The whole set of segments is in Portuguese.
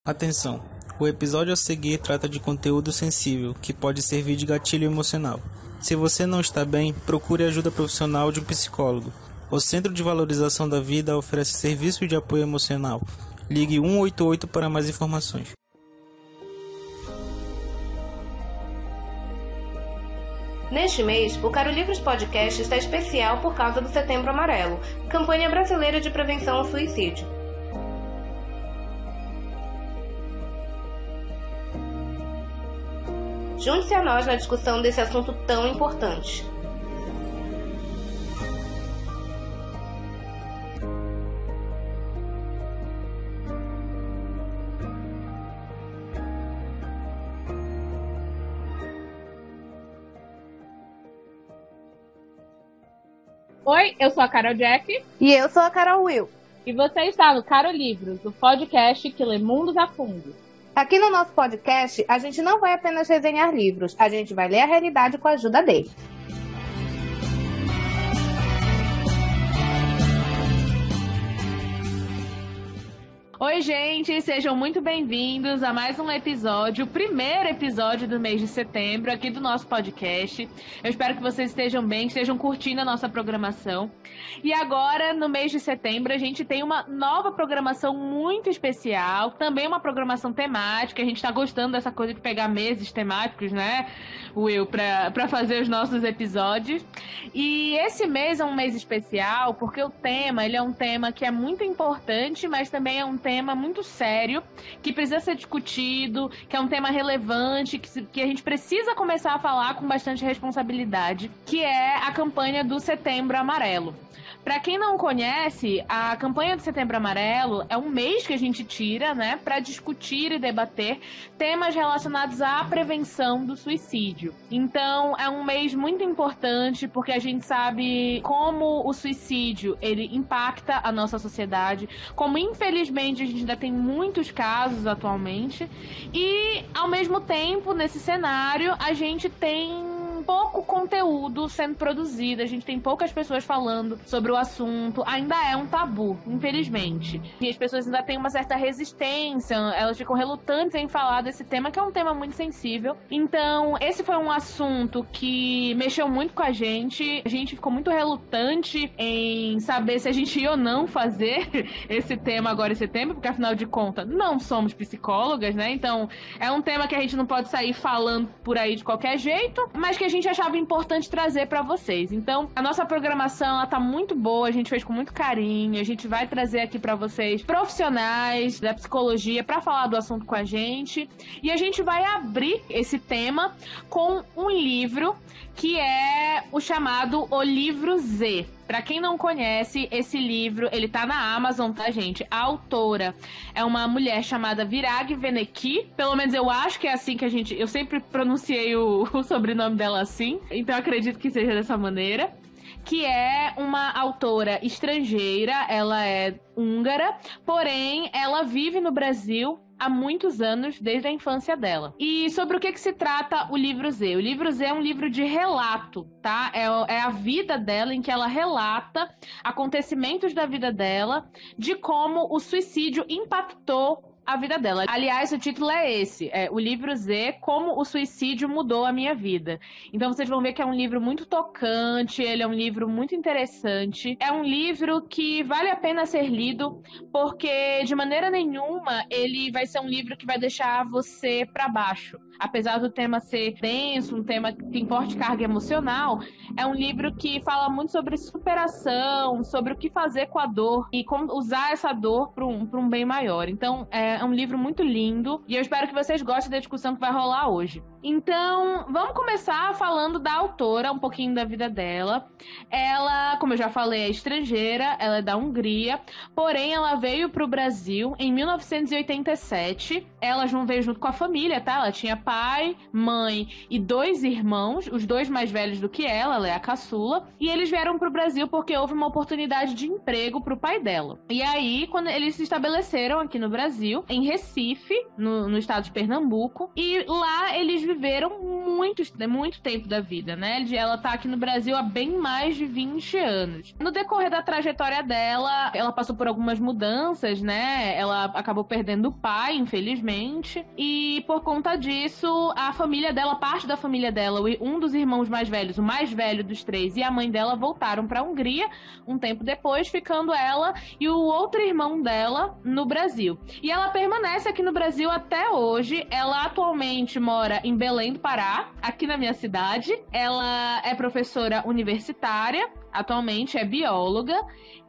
Atenção! O episódio a seguir trata de conteúdo sensível, que pode servir de gatilho emocional. Se você não está bem, procure ajuda profissional de um psicólogo. O Centro de Valorização da Vida oferece serviço de apoio emocional. Ligue 188 para mais informações. Neste mês, o Caro Livros Podcast está especial por causa do Setembro Amarelo, campanha brasileira de prevenção ao suicídio. Junte-se a nós na discussão desse assunto tão importante. Oi, eu sou a Carol Jack. E eu sou a Carol Will. E você está no Caro Livros, o podcast que lê mundos a fundo. Aqui no nosso podcast, a gente não vai apenas resenhar livros, a gente vai ler a realidade com a ajuda dele. Oi, gente, sejam muito bem-vindos a mais um episódio, o primeiro episódio do mês de setembro aqui do nosso podcast. Eu espero que vocês estejam bem, que estejam curtindo a nossa programação. E agora, no mês de setembro, a gente tem uma nova programação muito especial, também uma programação temática. A gente tá gostando dessa coisa de pegar meses temáticos, né, Will, pra fazer os nossos episódios. E esse mês é um mês especial porque o tema, ele é um tema que é muito importante, mas também é um tema muito sério, que precisa ser discutido, que é um tema relevante, que a gente precisa começar a falar com bastante responsabilidade, que é a campanha do Setembro Amarelo. Para quem não conhece, a campanha do Setembro Amarelo é um mês que a gente tira, né, para discutir e debater temas relacionados à prevenção do suicídio. Então, é um mês muito importante porque a gente sabe como o suicídio, ele impacta a nossa sociedade, como infelizmente a gente ainda tem muitos casos atualmente, e ao mesmo tempo, nesse cenário, a gente tem pouco conteúdo sendo produzido, a gente tem poucas pessoas falando sobre o assunto, ainda é um tabu, infelizmente. E as pessoas ainda têm uma certa resistência, elas ficam relutantes em falar desse tema, que é um tema muito sensível. Então, esse foi um assunto que mexeu muito com a gente ficou muito relutante em saber se a gente ia ou não fazer esse tema agora em setembro, porque afinal de contas, não somos psicólogas, né? Então, é um tema que a gente não pode sair falando por aí de qualquer jeito, mas que a gente achava importante trazer pra vocês. Então, a nossa programação, ela tá muito boa, a gente fez com muito carinho, a gente vai trazer aqui pra vocês profissionais da psicologia pra falar do assunto com a gente, e a gente vai abrir esse tema com um livro que é o chamado O Livro Z. Pra quem não conhece, esse livro, ele tá na Amazon, tá, gente? A autora é uma mulher chamada Virag Veneki. Pelo menos eu acho que é assim que a gente... Eu sempre pronunciei o sobrenome dela assim, então eu acredito que seja dessa maneira. Que é uma autora estrangeira, ela é húngara, porém ela vive no Brasil há muitos anos, desde a infância dela. E sobre o que se trata o Livro Z? O Livro Z é um livro de relato, tá? É a vida dela, em que ela relata acontecimentos da vida dela, de como o suicídio impactou a vida dela. Aliás, o título é esse, O Livro Z, Como o Suicídio Mudou a Minha Vida. Então vocês vão ver que é um livro muito tocante, ele é um livro muito interessante, é um livro que vale a pena ser lido, porque de maneira nenhuma ele vai ser um livro que vai deixar você pra baixo. Apesar do tema ser denso, um tema que tem forte carga emocional, é um livro que fala muito sobre superação, sobre o que fazer com a dor e como usar essa dor para um bem maior. Então, é um livro muito lindo e eu espero que vocês gostem da discussão que vai rolar hoje. Então, vamos começar falando da autora, um pouquinho da vida dela. Ela, como eu já falei, é estrangeira, ela é da Hungria, porém ela veio para o Brasil em 1987. Ela veio junto com a família, tá? Ela tinha pai, mãe e 2 irmãos, os 2 mais velhos do que ela é a caçula, e eles vieram pro Brasil porque houve uma oportunidade de emprego pro pai dela. E aí, quando eles se estabeleceram aqui no Brasil, Brasil, em Recife, no estado de Pernambuco, e lá eles viveram muito tempo da vida, né? Ela tá aqui no Brasil há bem mais de 20 anos. No decorrer da trajetória dela, ela passou por algumas mudanças, né? Ela acabou perdendo o pai, infelizmente, e por conta disso, a família dela, parte da família dela, um dos irmãos mais velhos, o mais velho dos três, e a mãe dela voltaram pra Hungria um tempo depois, ficando ela e o outro irmão dela no Brasil. E ela permanece aqui no Brasil até hoje. Ela atualmente mora em Belém do Pará, aqui na minha cidade. Ela é professora universitária, atualmente é bióloga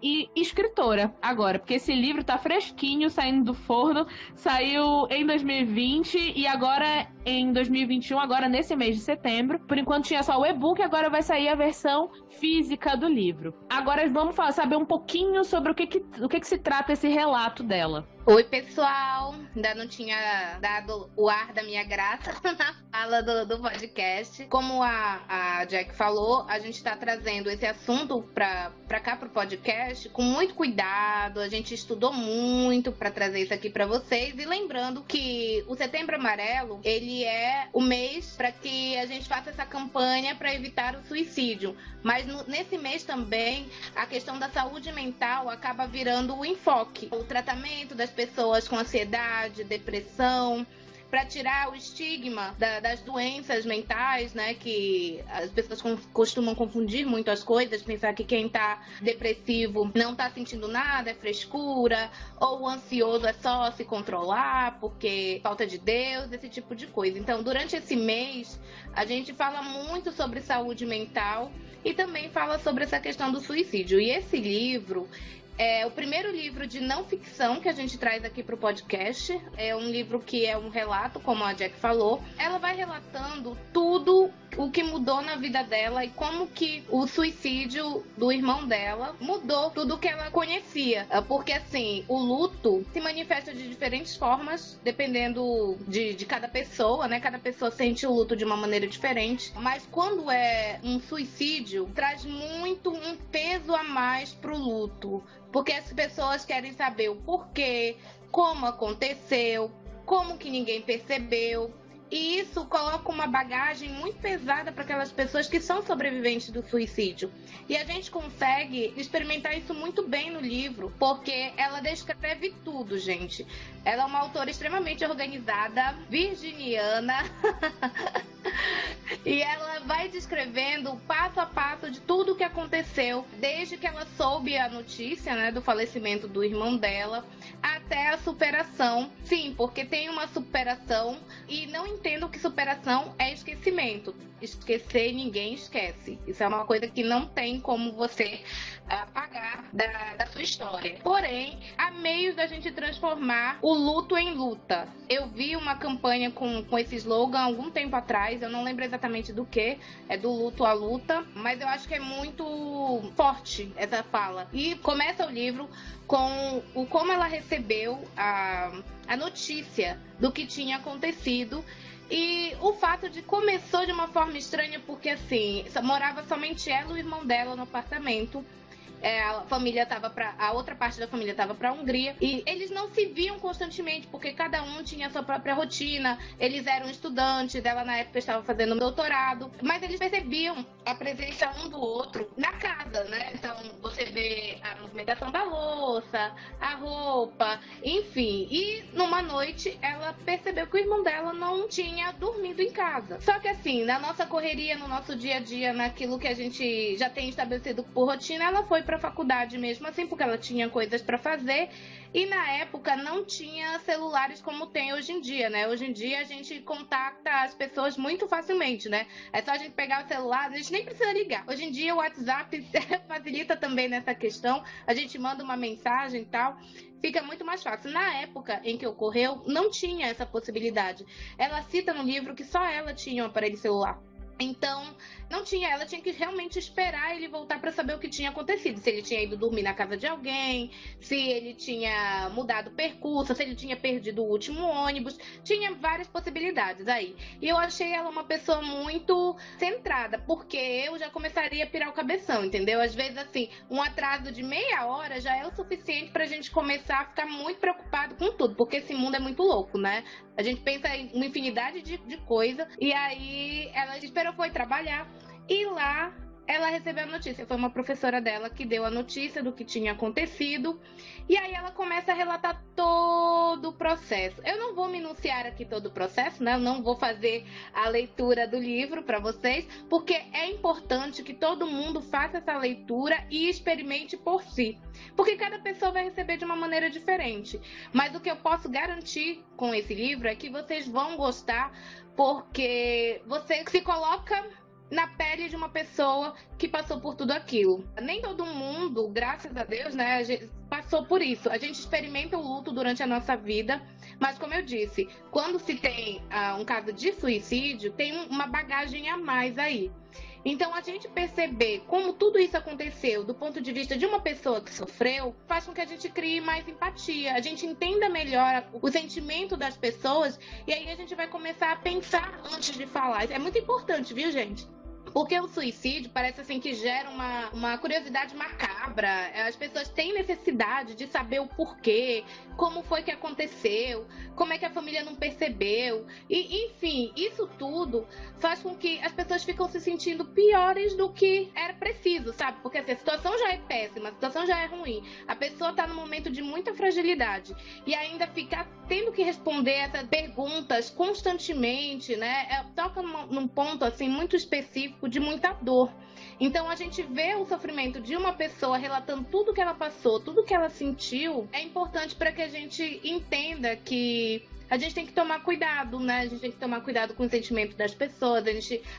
e escritora agora, porque esse livro tá fresquinho, saindo do forno, saiu em 2020 e agora em 2021, agora nesse mês de setembro. Por enquanto tinha só o e-book, agora vai sair a versão física do livro. Agora vamos saber um pouquinho sobre o que se trata esse relato dela. Oi, pessoal! Ainda não tinha dado o ar da minha graça na fala do podcast. Como a Jack falou, a gente está trazendo esse assunto para cá, pro podcast, com muito cuidado. A gente estudou muito para trazer isso aqui para vocês. E lembrando que o Setembro Amarelo, ele é o mês para que a gente faça essa campanha para evitar o suicídio. Mas nesse mês também, a questão da saúde mental acaba virando o enfoque. O tratamento das pessoas com ansiedade, depressão, para tirar o estigma das doenças mentais, né? Que as pessoas costumam confundir muito as coisas, pensar que quem tá depressivo não tá sentindo nada, é frescura, ou o ansioso é só se controlar porque falta de Deus, esse tipo de coisa. Então, durante esse mês, a gente fala muito sobre saúde mental e também fala sobre essa questão do suicídio. E esse livro é o primeiro livro de não ficção que a gente traz aqui para o podcast. É um livro que é um relato, como a Jack falou. Ela vai relatando tudo o que mudou na vida dela e como que o suicídio do irmão dela mudou tudo que ela conhecia. Porque, assim, o luto se manifesta de diferentes formas, dependendo de cada pessoa, né? Cada pessoa sente o luto de uma maneira diferente. Mas quando é um suicídio, traz muito um peso a mais pro luto. Porque as pessoas querem saber o porquê, como aconteceu, como que ninguém percebeu. E isso coloca uma bagagem muito pesada para aquelas pessoas que são sobreviventes do suicídio. E a gente consegue experimentar isso muito bem no livro, porque ela descreve tudo, gente. Ela é uma autora extremamente organizada, virginiana. E ela vai descrevendo passo a passo de tudo o que aconteceu, desde que ela soube a notícia, né, do falecimento do irmão dela, até a superação. Sim, porque tem uma superação e não entendo que superação é esquecimento. Esquecer, ninguém esquece. Isso é uma coisa que não tem como você apagar da sua história. Porém, há meios da gente transformar o luto em luta. Eu vi uma campanha com esse slogan há algum tempo atrás, eu não lembro exatamente do que, é do luto à luta, mas eu acho que é muito forte essa fala. E começa o livro com como ela recebeu a notícia do que tinha acontecido. E o fato de começou de uma forma estranha, porque assim, morava somente ela e o irmão dela no apartamento. A outra parte da família estava para a Hungria e eles não se viam constantemente porque cada um tinha a sua própria rotina. Eles eram estudantes, ela na época estava fazendo doutorado, mas eles percebiam a presença um do outro na casa, né? Então você vê a movimentação da louça, a roupa, enfim. E numa noite ela percebeu que o irmão dela não tinha dormido em casa. Só que assim, na nossa correria, no nosso dia a dia, naquilo que a gente já tem estabelecido por rotina, ela foi para a faculdade mesmo assim, porque ela tinha coisas para fazer. E na época não tinha celulares como tem hoje em dia, né? Hoje em dia a gente contacta as pessoas muito facilmente, né? É só a gente pegar o celular, a gente nem precisa ligar. Hoje em dia o WhatsApp facilita também nessa questão. A gente manda uma mensagem e tal, fica muito mais fácil. Na época em que ocorreu, não tinha essa possibilidade. Ela cita no livro que só ela tinha um aparelho celular. Então, ela tinha que realmente esperar ele voltar para saber o que tinha acontecido. Se ele tinha ido dormir na casa de alguém, se ele tinha mudado o percurso, se ele tinha perdido o último ônibus. Tinha várias possibilidades aí. E eu achei ela uma pessoa muito centrada, porque eu já começaria a pirar o cabeção, entendeu? Às vezes, assim, um atraso de meia hora já é o suficiente pra gente começar a ficar muito preocupado com tudo, porque esse mundo é muito louco, né? A gente pensa em uma infinidade de coisa, e aí ela esperou, foi trabalhar, e lá ela recebeu a notícia. Foi uma professora dela que deu a notícia do que tinha acontecido, e aí ela começa a relatar todo o processo. Eu não vou minuciar aqui todo o processo, né? Eu não vou fazer a leitura do livro para vocês, porque é importante que todo mundo faça essa leitura e experimente por si, porque cada pessoa vai receber de uma maneira diferente. Mas o que eu posso garantir com esse livro é que vocês vão gostar, porque você se coloca na pele de uma pessoa que passou por tudo aquilo. Nem todo mundo, graças a Deus, né, passou por isso. A gente experimenta o luto durante a nossa vida, mas como eu disse, quando se tem um caso de suicídio, tem uma bagagem a mais aí. Então, a gente perceber como tudo isso aconteceu do ponto de vista de uma pessoa que sofreu, faz com que a gente crie mais empatia, a gente entenda melhor o sentimento das pessoas, e aí a gente vai começar a pensar antes de falar. É muito importante, viu, gente? Porque o suicídio parece assim que gera uma curiosidade macabra. As pessoas têm necessidade de saber o porquê, como foi que aconteceu, como é que a família não percebeu. E, enfim, isso tudo faz com que as pessoas ficam se sentindo piores do que era preciso, sabe? Porque assim, a situação já é péssima, a situação já é ruim. A pessoa está num momento de muita fragilidade. E ainda ficar tendo que responder essas perguntas constantemente, né? Toca num ponto assim muito específico de muita dor. Então a gente vê o sofrimento de uma pessoa relatando tudo que ela passou, tudo que ela sentiu. É importante para que a gente entenda que a gente tem que tomar cuidado, né? A gente tem que tomar cuidado com os sentimentos das pessoas.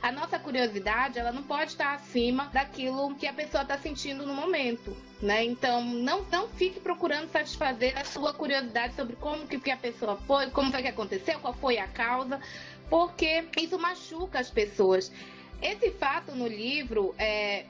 A nossa curiosidade, ela não pode estar acima daquilo que a pessoa está sentindo no momento, né? Então, não fique procurando satisfazer a sua curiosidade sobre como que a pessoa foi, como foi que aconteceu, qual foi a causa, porque isso machuca as pessoas. Esse fato no livro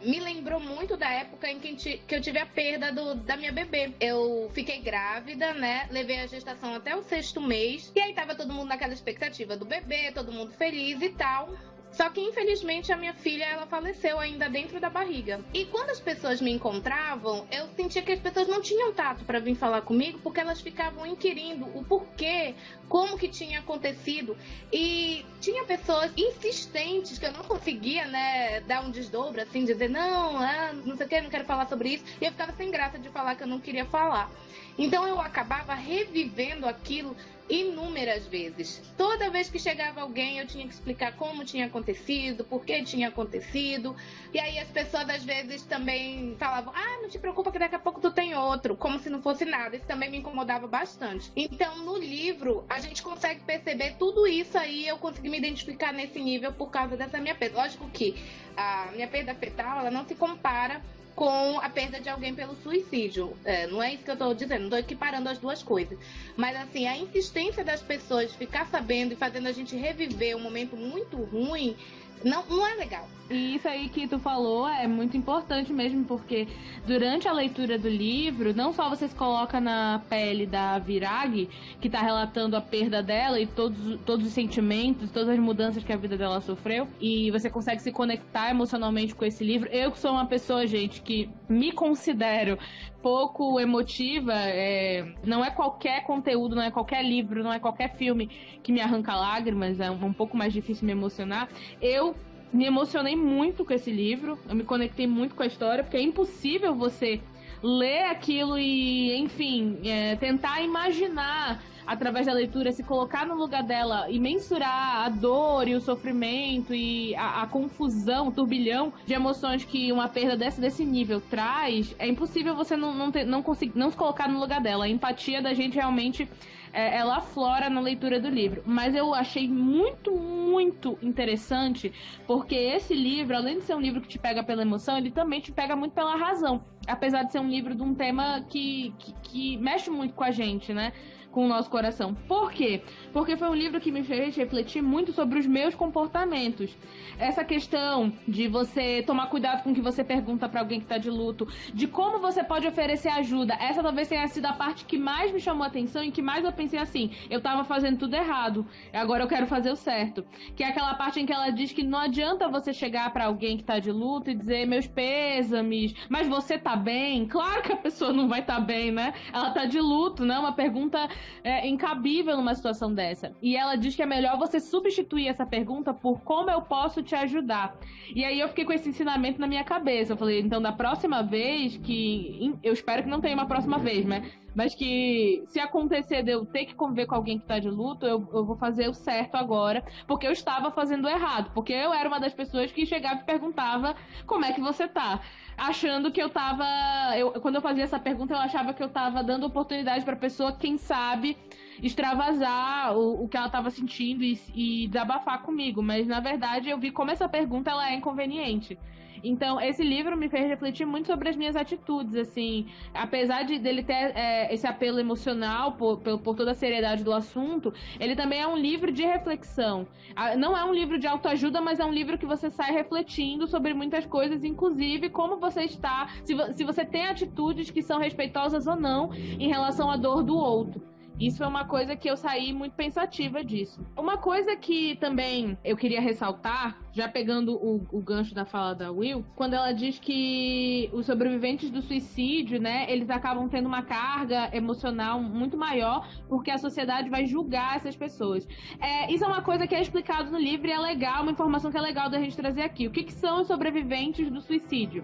me lembrou muito da época em que eu tive a perda da minha bebê. Eu fiquei grávida, né? Levei a gestação até o 6º mês. E aí tava todo mundo naquela expectativa do bebê, todo mundo feliz e tal. Só que, infelizmente, a minha filha, ela faleceu ainda dentro da barriga. E quando as pessoas me encontravam, eu sentia que as pessoas não tinham tato para vir falar comigo, porque elas ficavam inquirindo o porquê, como que tinha acontecido. E tinha pessoas insistentes que eu não conseguia, né, dar um desdobro, assim, dizer, não sei o que, não quero falar sobre isso. E eu ficava sem graça de falar que eu não queria falar. Então eu acabava revivendo aquilo inúmeras vezes. Toda vez que chegava alguém, eu tinha que explicar como tinha acontecido, por que tinha acontecido. E aí as pessoas às vezes também falavam, não te preocupa que daqui a pouco tu tem outro, como se não fosse nada. Isso também me incomodava bastante. Então no livro a gente consegue perceber tudo isso aí. Eu consegui me identificar nesse nível por causa dessa minha perda. Lógico que a minha perda fetal, ela não se compara com a perda de alguém pelo suicídio. Não é isso que eu tô dizendo, não tô equiparando as duas coisas. Mas assim, a insistência das pessoas de ficar sabendo e fazendo a gente reviver um momento muito ruim, não é legal. E isso aí que tu falou é muito importante mesmo, porque durante a leitura do livro, não só você se coloca na pele da Virag, que tá relatando a perda dela e todos os sentimentos, todas as mudanças que a vida dela sofreu, e você consegue se conectar emocionalmente com esse livro. Eu que sou uma pessoa, gente, que me considero pouco emotiva, não é qualquer conteúdo, não é qualquer livro, não é qualquer filme que me arranca lágrimas, é um pouco mais difícil me emocionar. Eu me emocionei muito com esse livro, eu me conectei muito com a história, porque é impossível você ler aquilo e, enfim, tentar imaginar através da leitura, se colocar no lugar dela e mensurar a dor e o sofrimento e a confusão, o turbilhão de emoções que uma perda desse nível traz. É impossível você não conseguir não se colocar no lugar dela. A empatia da gente realmente ela aflora na leitura do livro. Mas eu achei muito, muito interessante, porque esse livro, além de ser um livro que te pega pela emoção, ele também te pega muito pela razão. Apesar de ser um livro de um tema que mexe muito com a gente, né? com o nosso coração. Por quê? Porque foi um livro que me fez refletir muito sobre os meus comportamentos. Essa questão de você tomar cuidado com o que você pergunta pra alguém que tá de luto, de como você pode oferecer ajuda. Essa talvez tenha sido a parte que mais me chamou a atenção e que mais eu pensei assim, eu tava fazendo tudo errado, agora eu quero fazer o certo. Que é aquela parte em que ela diz que não adianta você chegar pra alguém que tá de luto e dizer meus pêsames, mas você tá bem? Claro que a pessoa não vai tá bem, né? Ela tá de luto, né? Uma pergunta incabível numa situação dessa. E ela diz que é melhor você substituir essa pergunta por como eu posso te ajudar. E aí eu fiquei com esse ensinamento na minha cabeça. Eu falei, então da próxima vez que... Eu espero que não tenha uma próxima vez, né? Mas que se acontecer de eu ter que conviver com alguém que tá de luto, eu vou fazer o certo agora, porque eu estava fazendo errado. Porque eu era uma das pessoas que chegava e perguntava como é que você tá. Achando que eu tava... quando eu fazia essa pergunta, eu achava que eu tava dando oportunidade pra pessoa, quem sabe, extravasar o que ela tava sentindo e desabafar comigo. Mas, na verdade, eu vi como essa pergunta ela é inconveniente. Então, esse livro me fez refletir muito sobre as minhas atitudes, assim, apesar dele ter esse apelo emocional por toda a seriedade do assunto, ele também é um livro de reflexão. Não é um livro de autoajuda, mas é um livro que você sai refletindo sobre muitas coisas, inclusive como você está, se você tem atitudes que são respeitosas ou não em relação à dor do outro. Isso é uma coisa que eu saí muito pensativa disso. Uma coisa que também eu queria ressaltar, já pegando o gancho da fala da Will, quando ela diz que os sobreviventes do suicídio, né, eles acabam tendo uma carga emocional muito maior porque a sociedade vai julgar essas pessoas. Isso é uma coisa que é explicado no livro e é legal, uma informação que é legal da gente trazer aqui. O que são os sobreviventes do suicídio?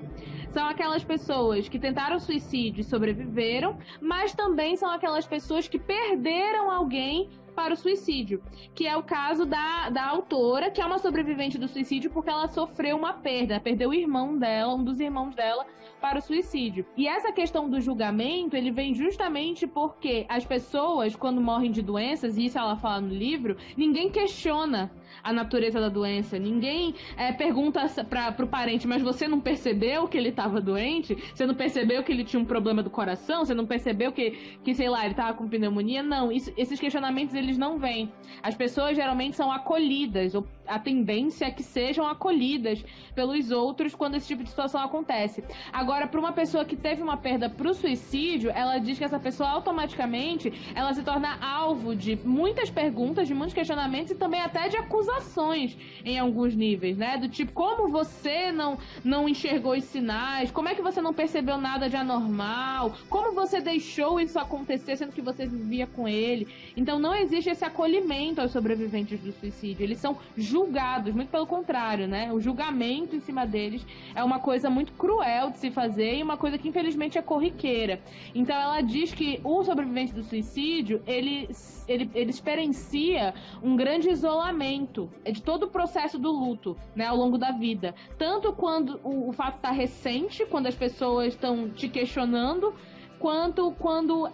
São aquelas pessoas que tentaram suicídio e sobreviveram, mas também são aquelas pessoas que perderam alguém para o suicídio, que é o caso da autora, que é uma sobrevivente do suicídio porque ela sofreu uma perda, perdeu o irmão dela, um dos irmãos dela, para o suicídio. E essa questão do julgamento, ele vem justamente porque as pessoas, quando morrem de doenças, e isso ela fala no livro, ninguém questiona a natureza da doença, ninguém pergunta pro parente, mas você não percebeu que ele estava doente? Você não percebeu que ele tinha um problema do coração? Você não percebeu que sei lá, ele estava com pneumonia? Não, esses questionamentos eles não vêm. As pessoas geralmente são acolhidas, ou a tendência é que sejam acolhidas pelos outros quando esse tipo de situação acontece. Agora, para uma pessoa que teve uma perda pro suicídio, ela diz que essa pessoa automaticamente ela se torna alvo de muitas perguntas, de muitos questionamentos e também até de acusações em alguns níveis, né? Do tipo, como você não enxergou os sinais? Como é que você não percebeu nada de anormal? Como você deixou isso acontecer sendo que você vivia com ele? Então não existe esse acolhimento aos sobreviventes do suicídio. Eles são julgados, muito pelo contrário, né? O julgamento em cima deles é uma coisa muito cruel de se fazer e uma coisa que infelizmente é corriqueira. Então ela diz que o sobrevivente do suicídio, ele experiencia um grande isolamento de todo o processo do luto, né, ao longo da vida. Tanto quando o fato está recente, quando as pessoas estão te questionando, quanto quando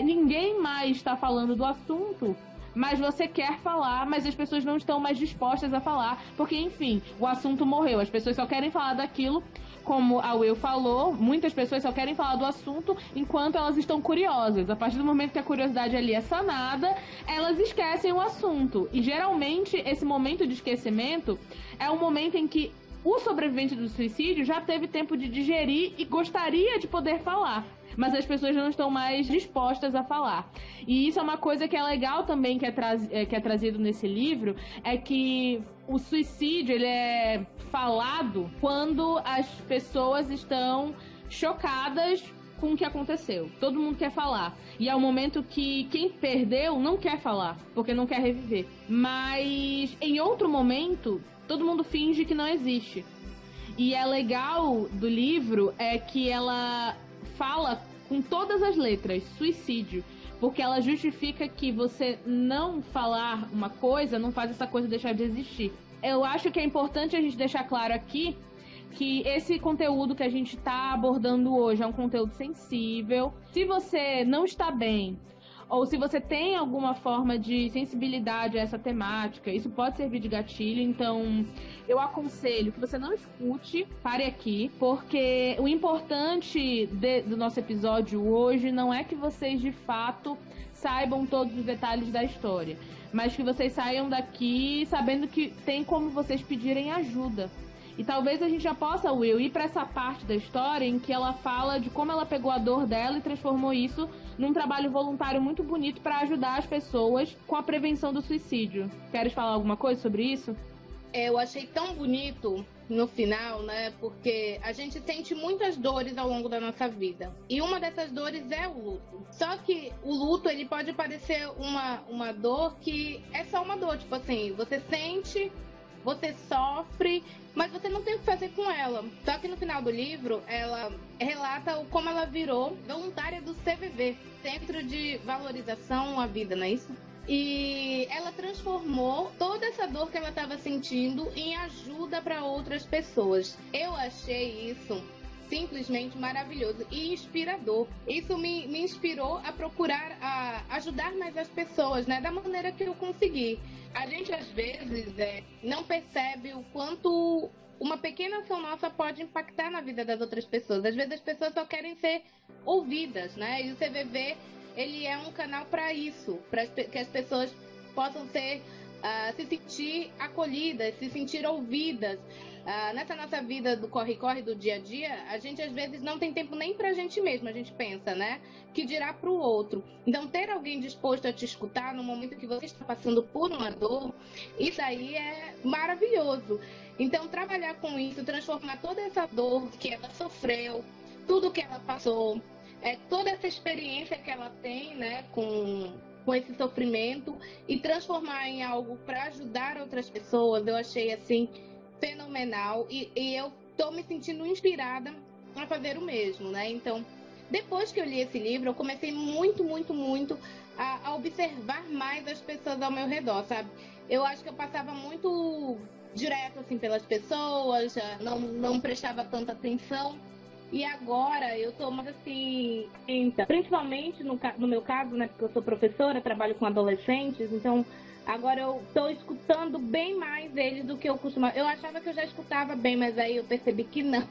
ninguém mais está falando do assunto, mas você quer falar, mas as pessoas não estão mais dispostas a falar, porque, enfim, o assunto morreu. As pessoas só querem falar daquilo, como a Will falou, muitas pessoas só querem falar do assunto enquanto elas estão curiosas. A partir do momento que a curiosidade ali é sanada, elas esquecem o assunto. E, geralmente, esse momento de esquecimento é um momento em que o sobrevivente do suicídio já teve tempo de digerir e gostaria de poder falar, mas as pessoas não estão mais dispostas a falar. E isso é uma coisa que é legal também, que é trazido nesse livro, é que o suicídio ele é falado quando as pessoas estão chocadas com o que aconteceu. Todo mundo quer falar. E é o momento que quem perdeu não quer falar, porque não quer reviver. Mas em outro momento, todo mundo finge que não existe. E é legal do livro é que ela fala com todas as letras, suicídio, porque ela justifica que você não falar uma coisa não faz essa coisa deixar de existir. Eu acho que é importante a gente deixar claro aqui que esse conteúdo que a gente está abordando hoje é um conteúdo sensível. Se você não está bem, ou se você tem alguma forma de sensibilidade a essa temática, isso pode servir de gatilho. Então eu aconselho que você não escute, pare aqui, porque o importante do nosso episódio hoje não é que vocês de fato saibam todos os detalhes da história, mas que vocês saiam daqui sabendo que tem como vocês pedirem ajuda. E talvez a gente já possa, Will, ir para essa parte da história em que ela fala de como ela pegou a dor dela e transformou isso num trabalho voluntário muito bonito para ajudar as pessoas com a prevenção do suicídio. Queres falar alguma coisa sobre isso? Eu achei tão bonito no final, né? Porque a gente sente muitas dores ao longo da nossa vida. E uma dessas dores é o luto. Só que o luto, ele pode parecer uma dor que é só uma dor. Tipo assim, você sente, você sofre, mas você não tem o que fazer com ela. Só que no final do livro, ela relata como ela virou voluntária do CVV, Centro de Valorização à Vida, não é isso? E ela transformou toda essa dor que ela estava sentindo em ajuda para outras pessoas. Eu achei isso simplesmente maravilhoso e inspirador. Isso me inspirou a procurar ajudar mais as pessoas, né, da maneira que eu consegui. A gente às vezes não percebe o quanto uma pequena ação nossa pode impactar na vida das outras pessoas. Às vezes as pessoas só querem ser ouvidas, né? E o CVV, ele é um canal para isso, para que as pessoas possam se sentir acolhidas, se sentir ouvidas. Nessa nossa vida do corre-corre do dia a dia, a gente às vezes não tem tempo nem pra gente mesmo, a gente pensa, né? Que dirá pro outro. Então, ter alguém disposto a te escutar no momento que você está passando por uma dor, isso aí é maravilhoso. Então, trabalhar com isso, transformar toda essa dor que ela sofreu, tudo que ela passou, toda essa experiência que ela tem, né, com esse sofrimento, e transformar em algo para ajudar outras pessoas, eu achei assim fenomenal, e eu tô me sentindo inspirada a fazer o mesmo, né? Então, depois que eu li esse livro, eu comecei muito a observar mais as pessoas ao meu redor, sabe? Eu acho que eu passava muito direto assim pelas pessoas, não prestava tanta atenção. E agora eu tô mais assim, principalmente no meu caso, né, porque eu sou professora, trabalho com adolescentes, então agora eu tô escutando bem mais eles do que eu costumava. Eu achava que eu já escutava bem, mas aí eu percebi que não.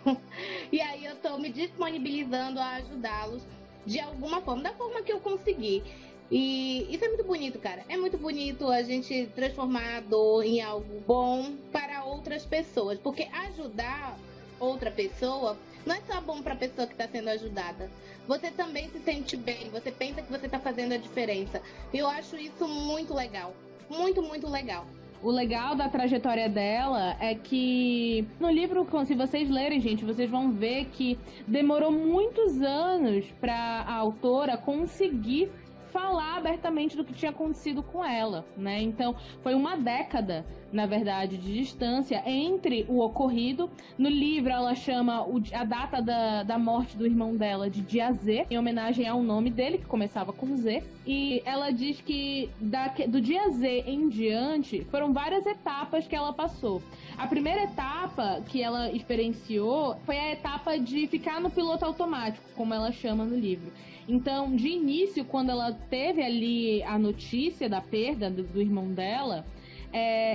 E aí eu tô me disponibilizando a ajudá-los de alguma forma, da forma que eu conseguir. E isso é muito bonito, cara. É muito bonito a gente transformar a dor em algo bom para outras pessoas, porque ajudar outra pessoa não é só bom para a pessoa que está sendo ajudada. Você também se sente bem, você pensa que você está fazendo a diferença. Eu acho isso muito legal. Muito legal. O legal da trajetória dela é que no livro, se vocês lerem, gente, vocês vão ver que demorou muitos anos para a autora conseguir falar abertamente do que tinha acontecido com ela, né? Então, foi uma década, na verdade, de distância entre o ocorrido. No livro, ela chama a data da morte do irmão dela de Dia Z, em homenagem ao nome dele, que começava com Z. E ela diz que do Dia Z em diante, foram várias etapas que ela passou. A primeira etapa que ela experienciou foi a etapa de ficar no piloto automático, como ela chama no livro. Então, de início, quando ela teve ali a notícia da perda do irmão dela,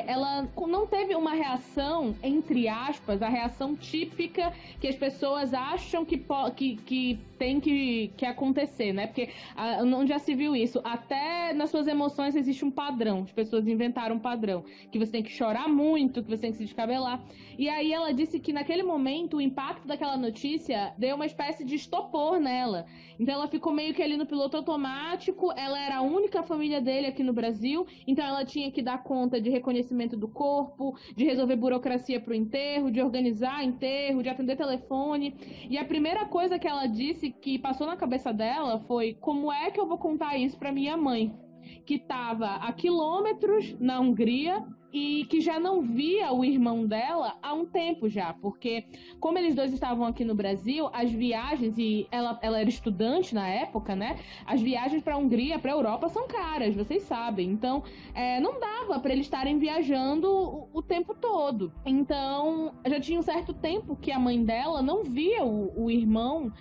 ela não teve uma reação, entre aspas, a reação típica que as pessoas acham que tem que acontecer, né? Porque onde já se viu isso? Até nas suas emoções existe um padrão. As pessoas inventaram um padrão. Que você tem que chorar muito, que você tem que se descabelar. E aí ela disse que naquele momento o impacto daquela notícia deu uma espécie de estopor nela. Então ela ficou meio que ali no piloto automático. Ela era a única família dele aqui no Brasil. Então ela tinha que dar conta de reconhecimento do corpo, de resolver burocracia pro enterro, de organizar enterro, de atender telefone. E a primeira coisa que ela disse que passou na cabeça dela foi: como é que eu vou contar isso pra minha mãe, que estava a quilômetros na Hungria e que já não via o irmão dela há um tempo já, porque como eles dois estavam aqui no Brasil, as viagens, e ela era estudante na época, né? As viagens para a Hungria, para a Europa são caras, vocês sabem. Então, não dava para eles estarem viajando o tempo todo. Então, já tinha um certo tempo que a mãe dela não via o irmão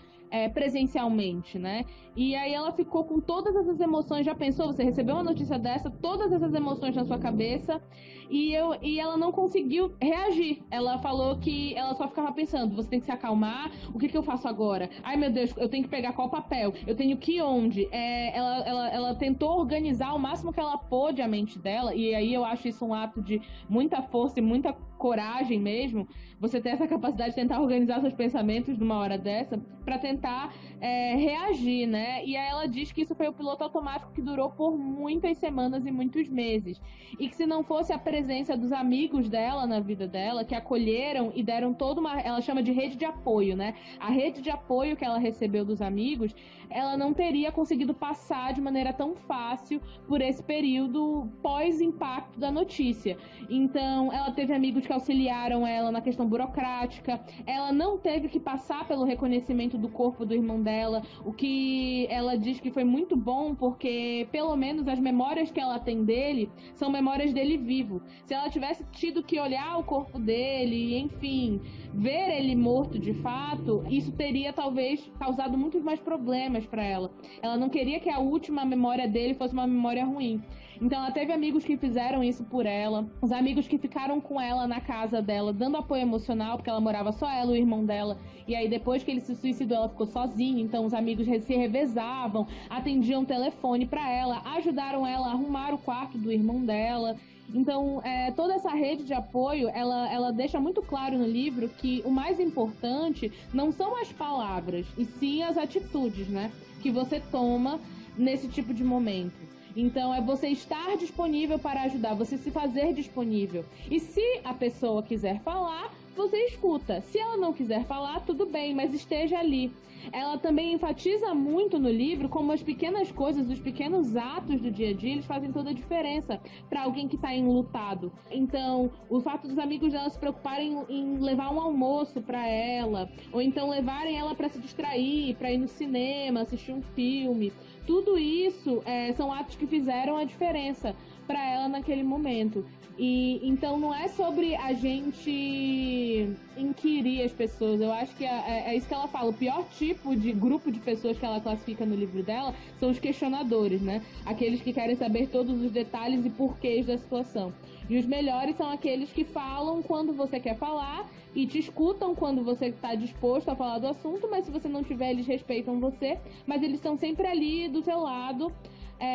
presencialmente, né? E aí ela ficou com todas essas emoções. Já pensou? Você recebeu uma notícia dessa, todas essas emoções na sua cabeça, e ela não conseguiu reagir. Ela falou que ela só ficava pensando: você tem que se acalmar, o que eu faço agora? Ai meu Deus, eu tenho que pegar qual papel? Eu tenho que ir onde? Ela tentou organizar o máximo que ela pôde a mente dela, e aí eu acho isso um ato de muita força e muita coragem mesmo, você ter essa capacidade de tentar organizar seus pensamentos numa hora dessa, pra tentar reagir, né? E aí ela diz que isso foi o piloto automático que durou por muitas semanas e muitos meses. E que se não fosse a presença dos amigos dela na vida dela, que acolheram e deram toda uma... Ela chama de rede de apoio, né? A rede de apoio que ela recebeu dos amigos, ela não teria conseguido passar de maneira tão fácil por esse período pós-impacto da notícia. Então, ela teve amigos que auxiliaram ela na questão burocrática, ela não teve que passar pelo reconhecimento do corpo do irmão dela, o que ela diz que foi muito bom, porque pelo menos as memórias que ela tem dele são memórias dele vivo. Se ela tivesse tido que olhar o corpo dele, enfim, ver ele morto de fato, isso teria talvez causado muitos mais problemas para ela. Ela não queria que a última memória dele fosse uma memória ruim. Então ela teve amigos que fizeram isso por ela, os amigos que ficaram com ela na casa dela, dando apoio emocional, porque ela morava só ela e o irmão dela, e aí depois que ele se suicidou ela ficou sozinha, então os amigos se revezavam, atendiam o telefone pra ela, ajudaram ela a arrumar o quarto do irmão dela. Então, toda essa rede de apoio, ela deixa muito claro no livro que o mais importante não são as palavras, e sim as atitudes, né, que você toma nesse tipo de momento. Então, é você estar disponível para ajudar, você se fazer disponível. E se a pessoa quiser falar, você escuta. Se ela não quiser falar, tudo bem, mas esteja ali. Ela também enfatiza muito no livro como as pequenas coisas, os pequenos atos do dia a dia, eles fazem toda a diferença para alguém que está enlutado. Então, o fato dos amigos dela se preocuparem em levar um almoço para ela, ou então levarem ela para se distrair, para ir no cinema, assistir um filme, tudo isso são atos que fizeram a diferença para ela naquele momento. E então não é sobre a gente inquirir as pessoas. Eu acho que é isso que ela fala. O pior tipo de grupo de pessoas que ela classifica no livro dela são os questionadores, né? Aqueles que querem saber todos os detalhes e porquês da situação. E os melhores são aqueles que falam quando você quer falar e te escutam quando você está disposto a falar do assunto, mas se você não tiver, eles respeitam você, mas eles estão sempre ali do seu lado,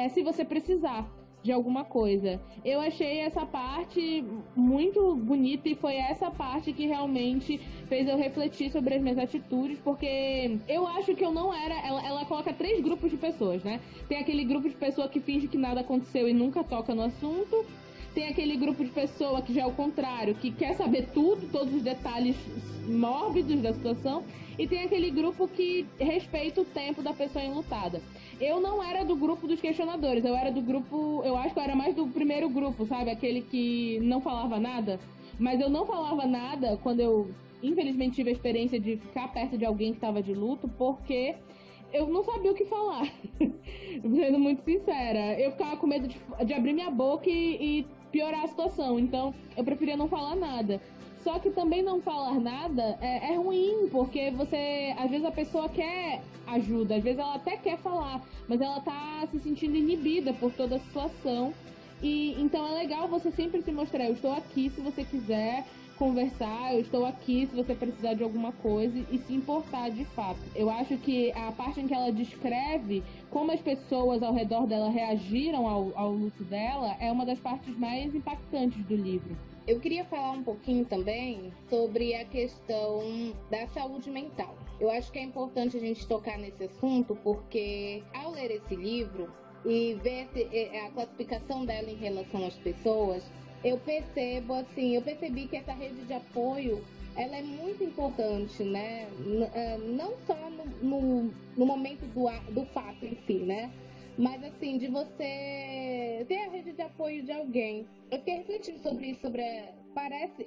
se você precisar de alguma coisa. Eu achei essa parte muito bonita e foi essa parte que realmente fez eu refletir sobre as minhas atitudes, porque eu acho que eu não era... Ela coloca 3 grupos de pessoas, né? Tem aquele grupo de pessoa que finge que nada aconteceu e nunca toca no assunto. Tem aquele grupo de pessoa que já é o contrário, que quer saber tudo, todos os detalhes mórbidos da situação. E tem aquele grupo que respeita o tempo da pessoa enlutada. Eu não era do grupo dos questionadores, eu era do grupo... Eu acho que eu era mais do primeiro grupo, sabe? Aquele que não falava nada. Mas eu não falava nada quando eu, infelizmente, tive a experiência de ficar perto de alguém que estava de luto, porque eu não sabia o que falar. Sendo muito sincera. Eu ficava com medo de abrir minha boca e piorar a situação. Então, eu preferia não falar nada. Só que também não falar nada é ruim, porque você... Às vezes a pessoa quer ajuda, às vezes ela até quer falar, mas ela tá se sentindo inibida por toda a situação. E então é legal você sempre se mostrar: eu estou aqui se você quiser conversar, eu estou aqui se você precisar de alguma coisa, e se importar de fato. Eu acho que a parte em que ela descreve como as pessoas ao redor dela reagiram ao luto dela é uma das partes mais impactantes do livro. Eu queria falar um pouquinho também sobre a questão da saúde mental. Eu acho que é importante a gente tocar nesse assunto, porque ao ler esse livro e ver a classificação dela em relação às pessoas, eu percebi que essa rede de apoio, ela é muito importante, né? Não só no momento do fato em si, né? Mas assim, de você ter a rede de apoio de alguém. Eu fiquei refletindo sobre isso,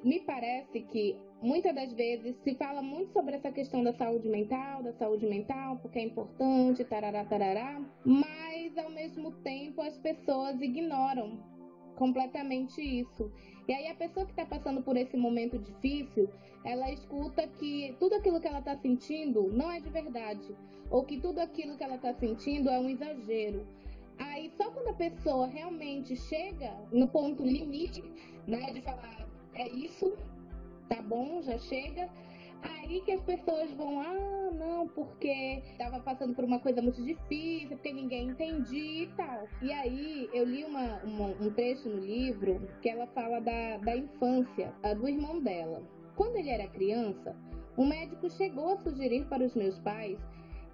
me parece que muitas das vezes se fala muito sobre essa questão da saúde mental, porque é importante, tarará, tarará, mas ao mesmo tempo as pessoas ignoram completamente isso. E aí a pessoa que está passando por esse momento difícil, ela escuta que tudo aquilo que ela está sentindo não é de verdade, ou que tudo aquilo que ela está sentindo é um exagero. Aí só quando a pessoa realmente chega no ponto limite, né, de falar, é isso, tá bom, já chega, aí que as pessoas vão, não, porque estava passando por uma coisa muito difícil, porque ninguém entendia e tal. E aí eu li um trecho no livro que ela fala da infância, do irmão dela. Quando ele era criança, o médico chegou a sugerir para os meus pais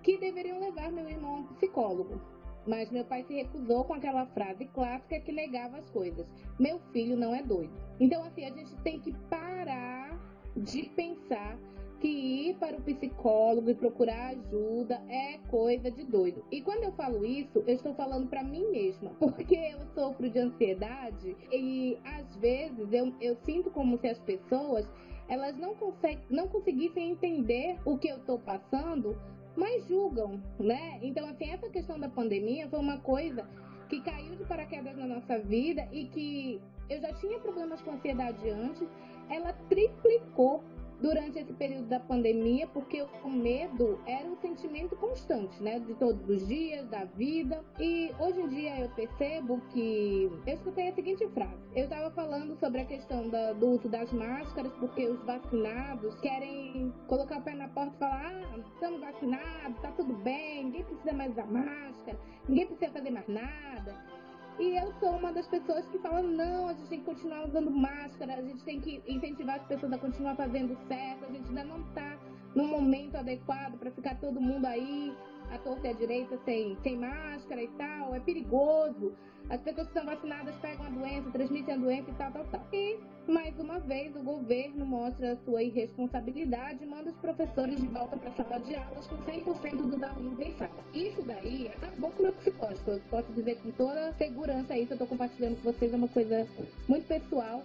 que deveriam levar meu irmão a um psicólogo. Mas meu pai se recusou com aquela frase clássica que negava as coisas. Meu filho não é doido. Então, assim, a gente tem que parar de pensar que ir para o psicólogo e procurar ajuda é coisa de doido. E quando eu falo isso, eu estou falando para mim mesma, porque eu sofro de ansiedade e às vezes eu sinto como se as pessoas elas não conseguissem entender o que eu estou passando, mas julgam, né? Então, assim, essa questão da pandemia foi uma coisa que caiu de paraquedas na nossa vida e que eu já tinha problemas com ansiedade antes, ela triplicou durante esse período da pandemia, porque o medo era um sentimento constante, né? De todos os dias, da vida. E hoje em dia eu percebo que... Eu escutei a seguinte frase. Eu estava falando sobre a questão do uso das máscaras, porque os vacinados querem colocar o pé na porta e falar, estamos vacinados, tá tudo bem, ninguém precisa mais usar máscara, ninguém precisa fazer mais nada. E eu sou uma das pessoas que falam, não, a gente tem que continuar usando máscara, a gente tem que incentivar as pessoas a continuar fazendo certo, a gente ainda não está no momento adequado para ficar todo mundo aí, à torta e à direita, sem máscara e tal, é perigoso. As pessoas que são vacinadas pegam a doença, transmitem a doença e tal. E, mais uma vez, o governo mostra a sua irresponsabilidade e manda os professores de volta para a sala de aulas com 100% dos alunos em sala. Isso daí acabou com o meu psicológico. Eu posso dizer com toda segurança isso, eu estou compartilhando com vocês, é uma coisa muito pessoal.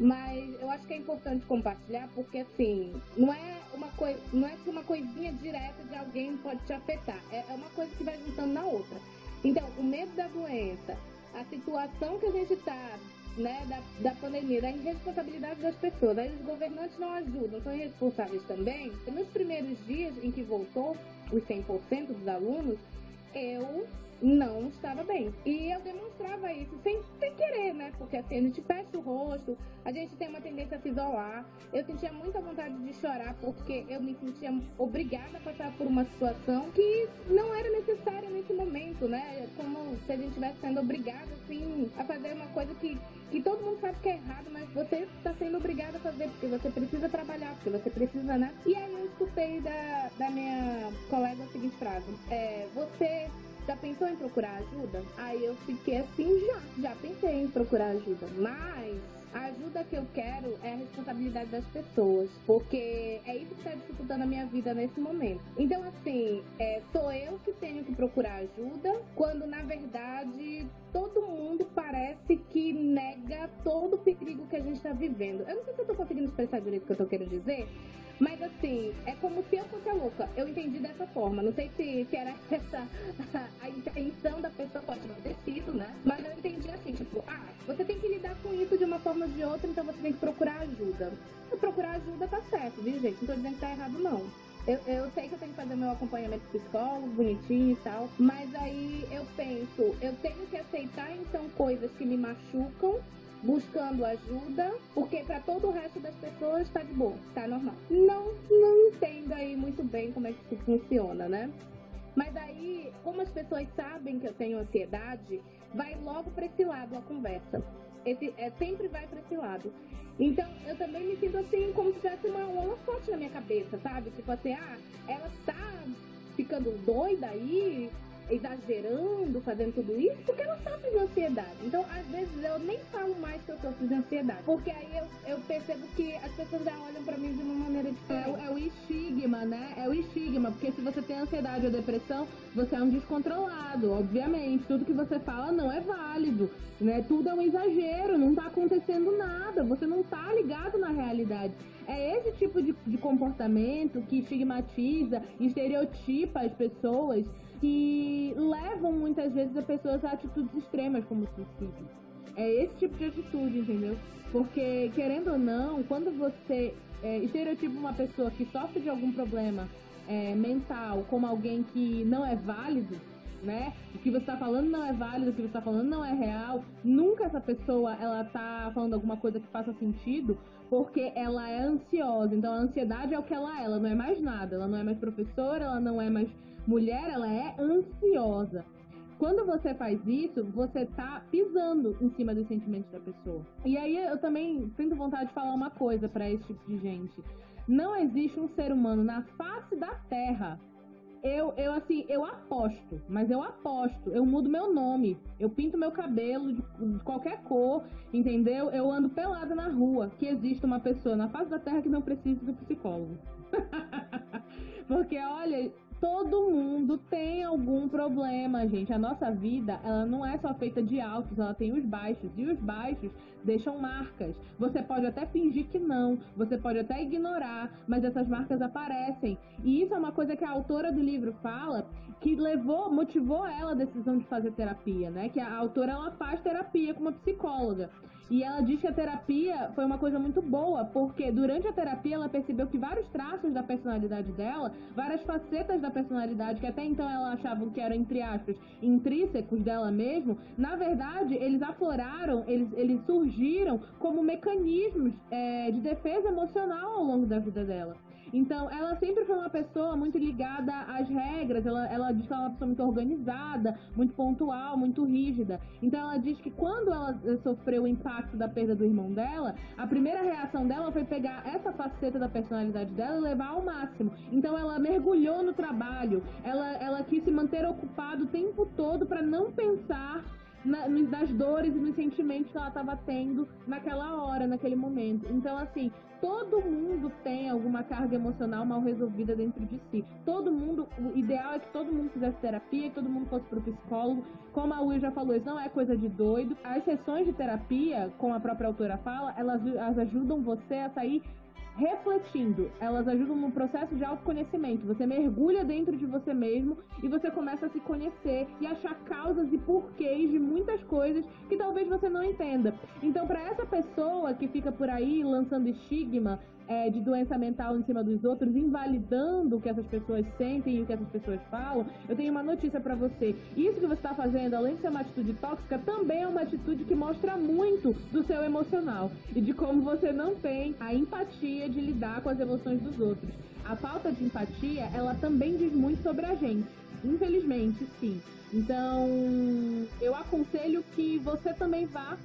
Mas eu acho que é importante compartilhar porque, assim, não é que uma coisinha direta de alguém pode te afetar. É uma coisa que vai juntando na outra. Então, o medo da doença, a situação que a gente está, né, da pandemia, da irresponsabilidade das pessoas, aí os governantes não ajudam, são irresponsáveis também. Nos primeiros dias em que voltou os 100% dos alunos, eu não estava bem. E eu demonstrava isso sem querer, né? Porque assim, a gente fecha o rosto, a gente tem uma tendência a se isolar. Eu sentia muita vontade de chorar porque eu me sentia obrigada a passar por uma situação que não era necessária nesse momento, né? Como se a gente estivesse sendo obrigada, assim, a fazer uma coisa que todo mundo sabe que é errado, mas você está sendo obrigada a fazer porque você precisa trabalhar, porque você precisa, né? E aí eu escutei da minha colega a seguinte frase: você já pensou em procurar ajuda? Aí eu fiquei assim, já pensei em procurar ajuda, mas a ajuda que eu quero é a responsabilidade das pessoas, porque é isso que está dificultando a minha vida nesse momento. Então, assim, sou eu que tenho que procurar ajuda, quando na verdade todo mundo parece que nega todo o perigo que a gente está vivendo. Eu não sei se eu estou conseguindo expressar direito o que eu estou querendo dizer, mas assim, é como se eu fosse a louca. Eu entendi dessa forma. Não sei se era essa a intenção da pessoa, pode não ter sido, né? Mas eu entendi assim, tipo, você tem que lidar com isso de uma forma ou de outra, então você tem que procurar ajuda. E procurar ajuda tá certo, viu, gente? Não tô dizendo que tá errado, não. Eu sei que eu tenho que fazer meu acompanhamento psicólogo, bonitinho e tal, mas aí eu penso, eu tenho que aceitar então coisas que me machucam, buscando ajuda, porque para todo o resto das pessoas tá de boa, tá normal. Não entendo aí muito bem como é que isso funciona, né? Mas aí, como as pessoas sabem que eu tenho ansiedade, vai logo para esse lado a conversa. Sempre vai para esse lado. Então, eu também me sinto assim, como se tivesse um holofote na minha cabeça, sabe? Tipo assim, ela tá ficando doida aí, exagerando, fazendo tudo isso, porque ela sofre de ansiedade. Então, às vezes, eu nem falo mais que eu sofro de ansiedade, porque aí eu percebo que as pessoas já olham pra mim de uma maneira diferente. É o estigma, né? É o estigma, porque se você tem ansiedade ou depressão, você é um descontrolado, obviamente. Tudo que você fala não é válido, né? Tudo é um exagero, não tá acontecendo nada, você não tá ligado na realidade. É esse tipo de comportamento que estigmatiza, estereotipa as pessoas, que levam muitas vezes as pessoas a atitudes extremas como suicídio. É esse tipo de atitude, entendeu? Porque, querendo ou não, quando você estereotipa uma pessoa que sofre de algum problema mental como alguém que não é válido, né? O que você está falando não é válido, o que você está falando não é real. Nunca essa pessoa ela tá falando alguma coisa que faça sentido, porque ela é ansiosa. Então a ansiedade é o que ela não é mais nada. Ela não é mais professora, ela não é mais mulher, ela é ansiosa. Quando você faz isso, você tá pisando em cima dos sentimentos da pessoa. E aí eu também sinto vontade de falar uma coisa para esse tipo de gente. Não existe um ser humano na face da Terra. Eu aposto, mas eu aposto, eu mudo meu nome, eu pinto meu cabelo de qualquer cor, entendeu? Eu ando pelada na rua, que existe uma pessoa na face da Terra que não precisa do psicólogo. Porque, olha, todo mundo tem algum problema, gente. A nossa vida, ela não é só feita de altos, ela tem os baixos. E os baixos deixam marcas. Você pode até fingir que não, você pode até ignorar, mas essas marcas aparecem. E isso é uma coisa que a autora do livro fala, que motivou ela a decisão de fazer terapia, né? Que a autora, ela faz terapia com uma psicóloga. E ela diz que a terapia foi uma coisa muito boa, porque durante a terapia ela percebeu que vários traços da personalidade dela, várias facetas da personalidade, que até então ela achava que eram, entre aspas, intrínsecos dela mesmo, na verdade, eles afloraram, eles surgiram como mecanismos de defesa emocional ao longo da vida dela. Então, ela sempre foi uma pessoa muito ligada às regras, ela diz que ela é uma pessoa muito organizada, muito pontual, muito rígida. Então, ela diz que quando ela sofreu o impacto da perda do irmão dela, a primeira reação dela foi pegar essa faceta da personalidade dela e levar ao máximo. Então, ela mergulhou no trabalho, ela quis se manter ocupada o tempo todo para não pensar nas dores e nos sentimentos que ela estava tendo naquela hora, naquele momento. Então, assim, todo mundo tem alguma carga emocional mal resolvida dentro de si. Todo mundo, o ideal é que todo mundo fizesse terapia, que todo mundo fosse pro psicólogo. Como a Will já falou, isso não é coisa de doido. As sessões de terapia, como a própria autora fala, elas ajudam você a sair refletindo, elas ajudam no processo de autoconhecimento. Você mergulha dentro de você mesmo e você começa a se conhecer e achar causas e porquês de muitas coisas que talvez você não entenda. Então, para essa pessoa que fica por aí lançando estigma de doença mental em cima dos outros, invalidando o que essas pessoas sentem e o que essas pessoas falam, eu tenho uma notícia pra você. Isso que você está fazendo, além de ser uma atitude tóxica, também é uma atitude que mostra muito do seu emocional e de como você não tem a empatia de lidar com as emoções dos outros. A falta de empatia, ela também diz muito sobre a gente. Infelizmente, sim. Então, eu aconselho que você também vá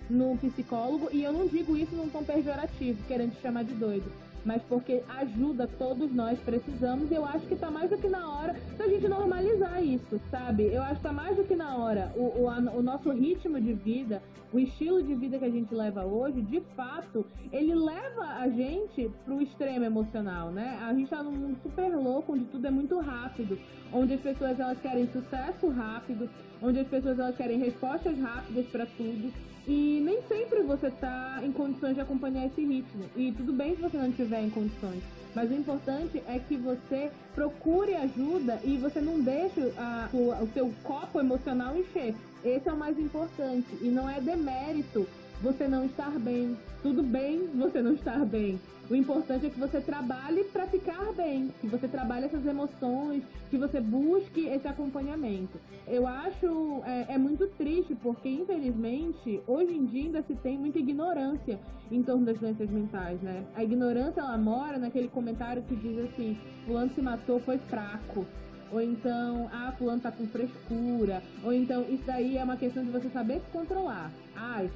no psicólogo, e eu não digo isso num tom pejorativo, querendo te chamar de doido, mas porque ajuda, todos nós precisamos, e eu acho que tá mais do que na hora da gente normalizar isso, sabe? Eu acho que tá mais do que na hora. O nosso ritmo de vida, o estilo de vida que a gente leva hoje, de fato, ele leva a gente pro extremo emocional, né? A gente tá num mundo super louco, onde tudo é muito rápido, onde as pessoas elas querem sucesso rápido, onde as pessoas elas querem respostas rápidas para tudo. E nem sempre você tá em condições de acompanhar esse ritmo. E tudo bem se você não estiver em condições. Mas o importante é que você procure ajuda e você não deixe o seu copo emocional encher. Esse é o mais importante. E não é demérito você não estar bem. Tudo bem você não estar bem. O importante é que você trabalhe para ficar bem, que você trabalhe essas emoções, que você busque esse acompanhamento. Eu acho muito triste porque, infelizmente, hoje em dia ainda se tem muita ignorância em torno das doenças mentais, né? A ignorância, ela mora naquele comentário que diz assim, fulano se matou, foi fraco. Ou então, fulano tá com frescura. Ou então, isso daí é uma questão de você saber se controlar.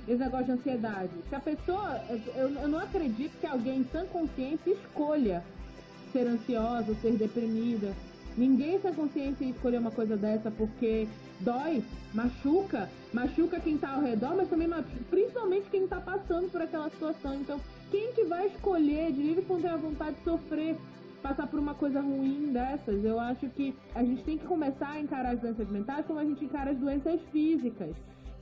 Esse negócio de ansiedade. Se a pessoa... Eu não acredito que alguém em sã consciência escolha ser ansiosa ou ser deprimida. Ninguém em sã consciência escolher uma coisa dessa porque dói, machuca quem tá ao redor, mas também principalmente quem tá passando por aquela situação. Então, quem que vai escolher de livre e espontânea vontade de sofrer, passar por uma coisa ruim dessas? Eu acho que a gente tem que começar a encarar as doenças mentais como a gente encara as doenças físicas.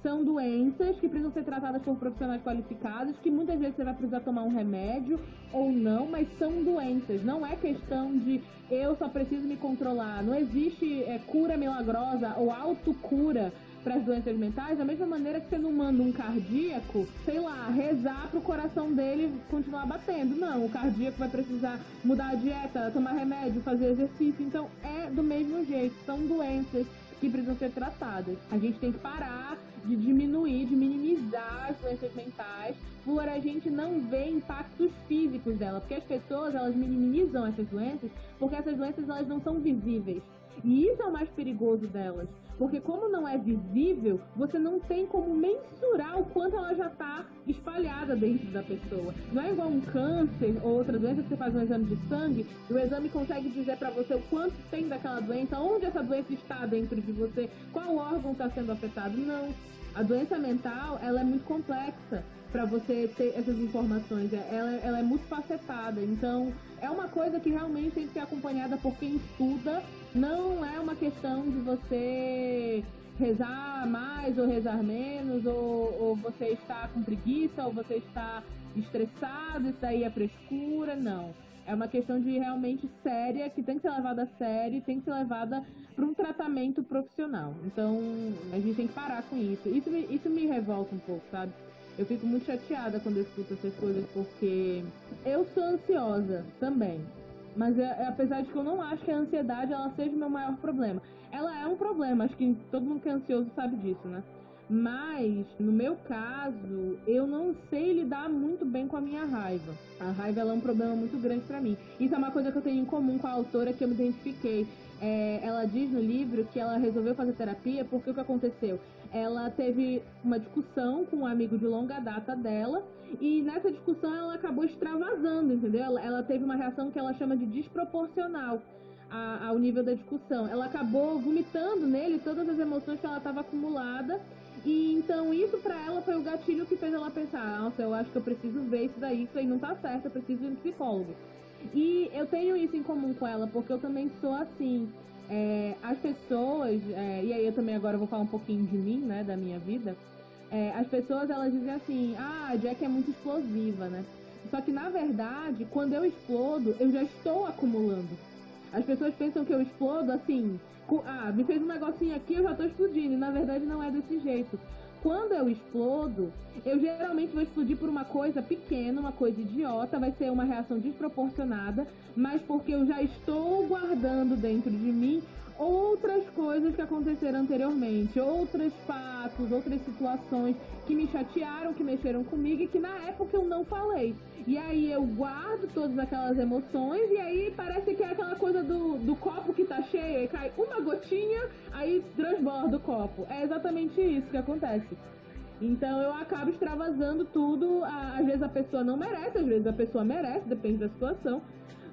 São doenças que precisam ser tratadas por profissionais qualificados, que muitas vezes você vai precisar tomar um remédio ou não, mas são doenças. Não é questão de eu só preciso me controlar. Não existe cura milagrosa ou autocura para as doenças mentais, da mesma maneira que você não manda um cardíaco, sei lá, rezar pro coração dele continuar batendo. Não, o cardíaco vai precisar mudar a dieta, tomar remédio, fazer exercício. Então é do mesmo jeito, são doenças que precisam ser tratadas. A gente tem que parar de diminuir, de minimizar as doenças mentais por a gente não ver impactos físicos dela, porque as pessoas, elas minimizam essas doenças porque essas doenças, elas não são visíveis. E isso é o mais perigoso delas, porque como não é visível, você não tem como mensurar o quanto ela já está espalhada dentro da pessoa. Não é igual um câncer ou outra doença que você faz um exame de sangue e o exame consegue dizer para você o quanto tem daquela doença, onde essa doença está dentro de você, qual órgão está sendo afetado. Não. A doença mental, ela é muito complexa para você ter essas informações. Ela é multifacetada. Então, é uma coisa que realmente tem que ser acompanhada por quem estuda. Não é uma questão de você rezar mais ou rezar menos, ou você está com preguiça, ou você está estressado, isso daí é frescura. Não. É uma questão de realmente séria, que tem que ser levada a sério, tem que ser levada para um tratamento profissional. Então, a gente tem que parar com isso. Isso me revolta um pouco, sabe? Eu fico muito chateada quando eu escuto essas coisas, porque eu sou ansiosa também. Mas apesar de que eu não acho que a ansiedade ela seja o meu maior problema. Ela é um problema, acho que todo mundo que é ansioso sabe disso, né? Mas, no meu caso, eu não sei lidar muito bem com a minha raiva. A raiva ela é um problema muito grande pra mim. Isso é uma coisa que eu tenho em comum com a autora que eu me identifiquei. Ela diz no livro que ela resolveu fazer terapia porque o que aconteceu? Ela teve uma discussão com um amigo de longa data dela e nessa discussão ela acabou extravasando, entendeu? Ela teve uma reação que ela chama de desproporcional ao nível da discussão. Ela acabou vomitando nele todas as emoções que ela estava acumulada. E então isso pra ela foi o gatilho que fez ela pensar, nossa, eu acho que eu preciso ver isso aí não tá certo, eu preciso ir no psicólogo. E eu tenho isso em comum com ela, porque eu também sou assim. As pessoas, e aí eu também agora vou falar um pouquinho de mim, né, da minha vida. As pessoas, elas dizem assim, a Jack é muito explosiva, né? Só que na verdade, quando eu explodo, eu já estou acumulando. As pessoas pensam que eu explodo assim, me fez um negocinho aqui, eu já tô explodindo. E na verdade não é desse jeito. Quando eu explodo, eu geralmente vou explodir por uma coisa pequena, uma coisa idiota, vai ser uma reação desproporcionada, mas porque eu já estou guardando dentro de mim outras coisas que aconteceram anteriormente, outros fatos, outras situações que me chatearam, que mexeram comigo e que na época eu não falei. E aí eu guardo todas aquelas emoções e aí parece que é aquela coisa do copo que tá cheio e cai uma gotinha, aí transborda o copo. É exatamente isso que acontece. Então eu acabo extravasando tudo, às vezes a pessoa não merece, às vezes a pessoa merece, depende da situação.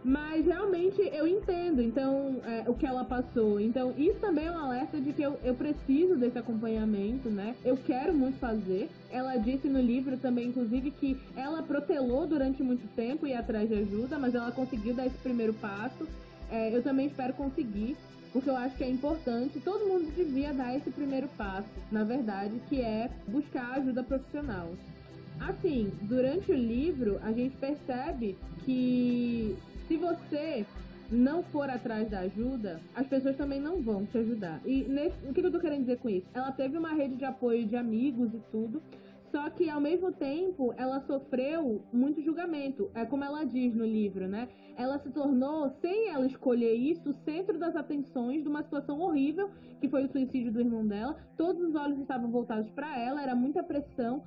Mas realmente eu entendo, então, o que ela passou. Então, isso também é um alerta de que eu preciso desse acompanhamento, né? Eu quero muito fazer. Ela disse no livro também, inclusive, que ela protelou durante muito tempo ir atrás de ajuda, mas ela conseguiu dar esse primeiro passo. Eu também espero conseguir, porque eu acho que é importante. Todo mundo devia dar esse primeiro passo, na verdade, que é buscar ajuda profissional. Assim, durante o livro, a gente percebe que se você não for atrás da ajuda, as pessoas também não vão te ajudar. E o que eu tô querendo dizer com isso? Ela teve uma rede de apoio de amigos e tudo, só que ao mesmo tempo ela sofreu muito julgamento. É como ela diz no livro, né? Ela se tornou, sem ela escolher isso, o centro das atenções de uma situação horrível, que foi o suicídio do irmão dela. Todos os olhos estavam voltados para ela, era muita pressão,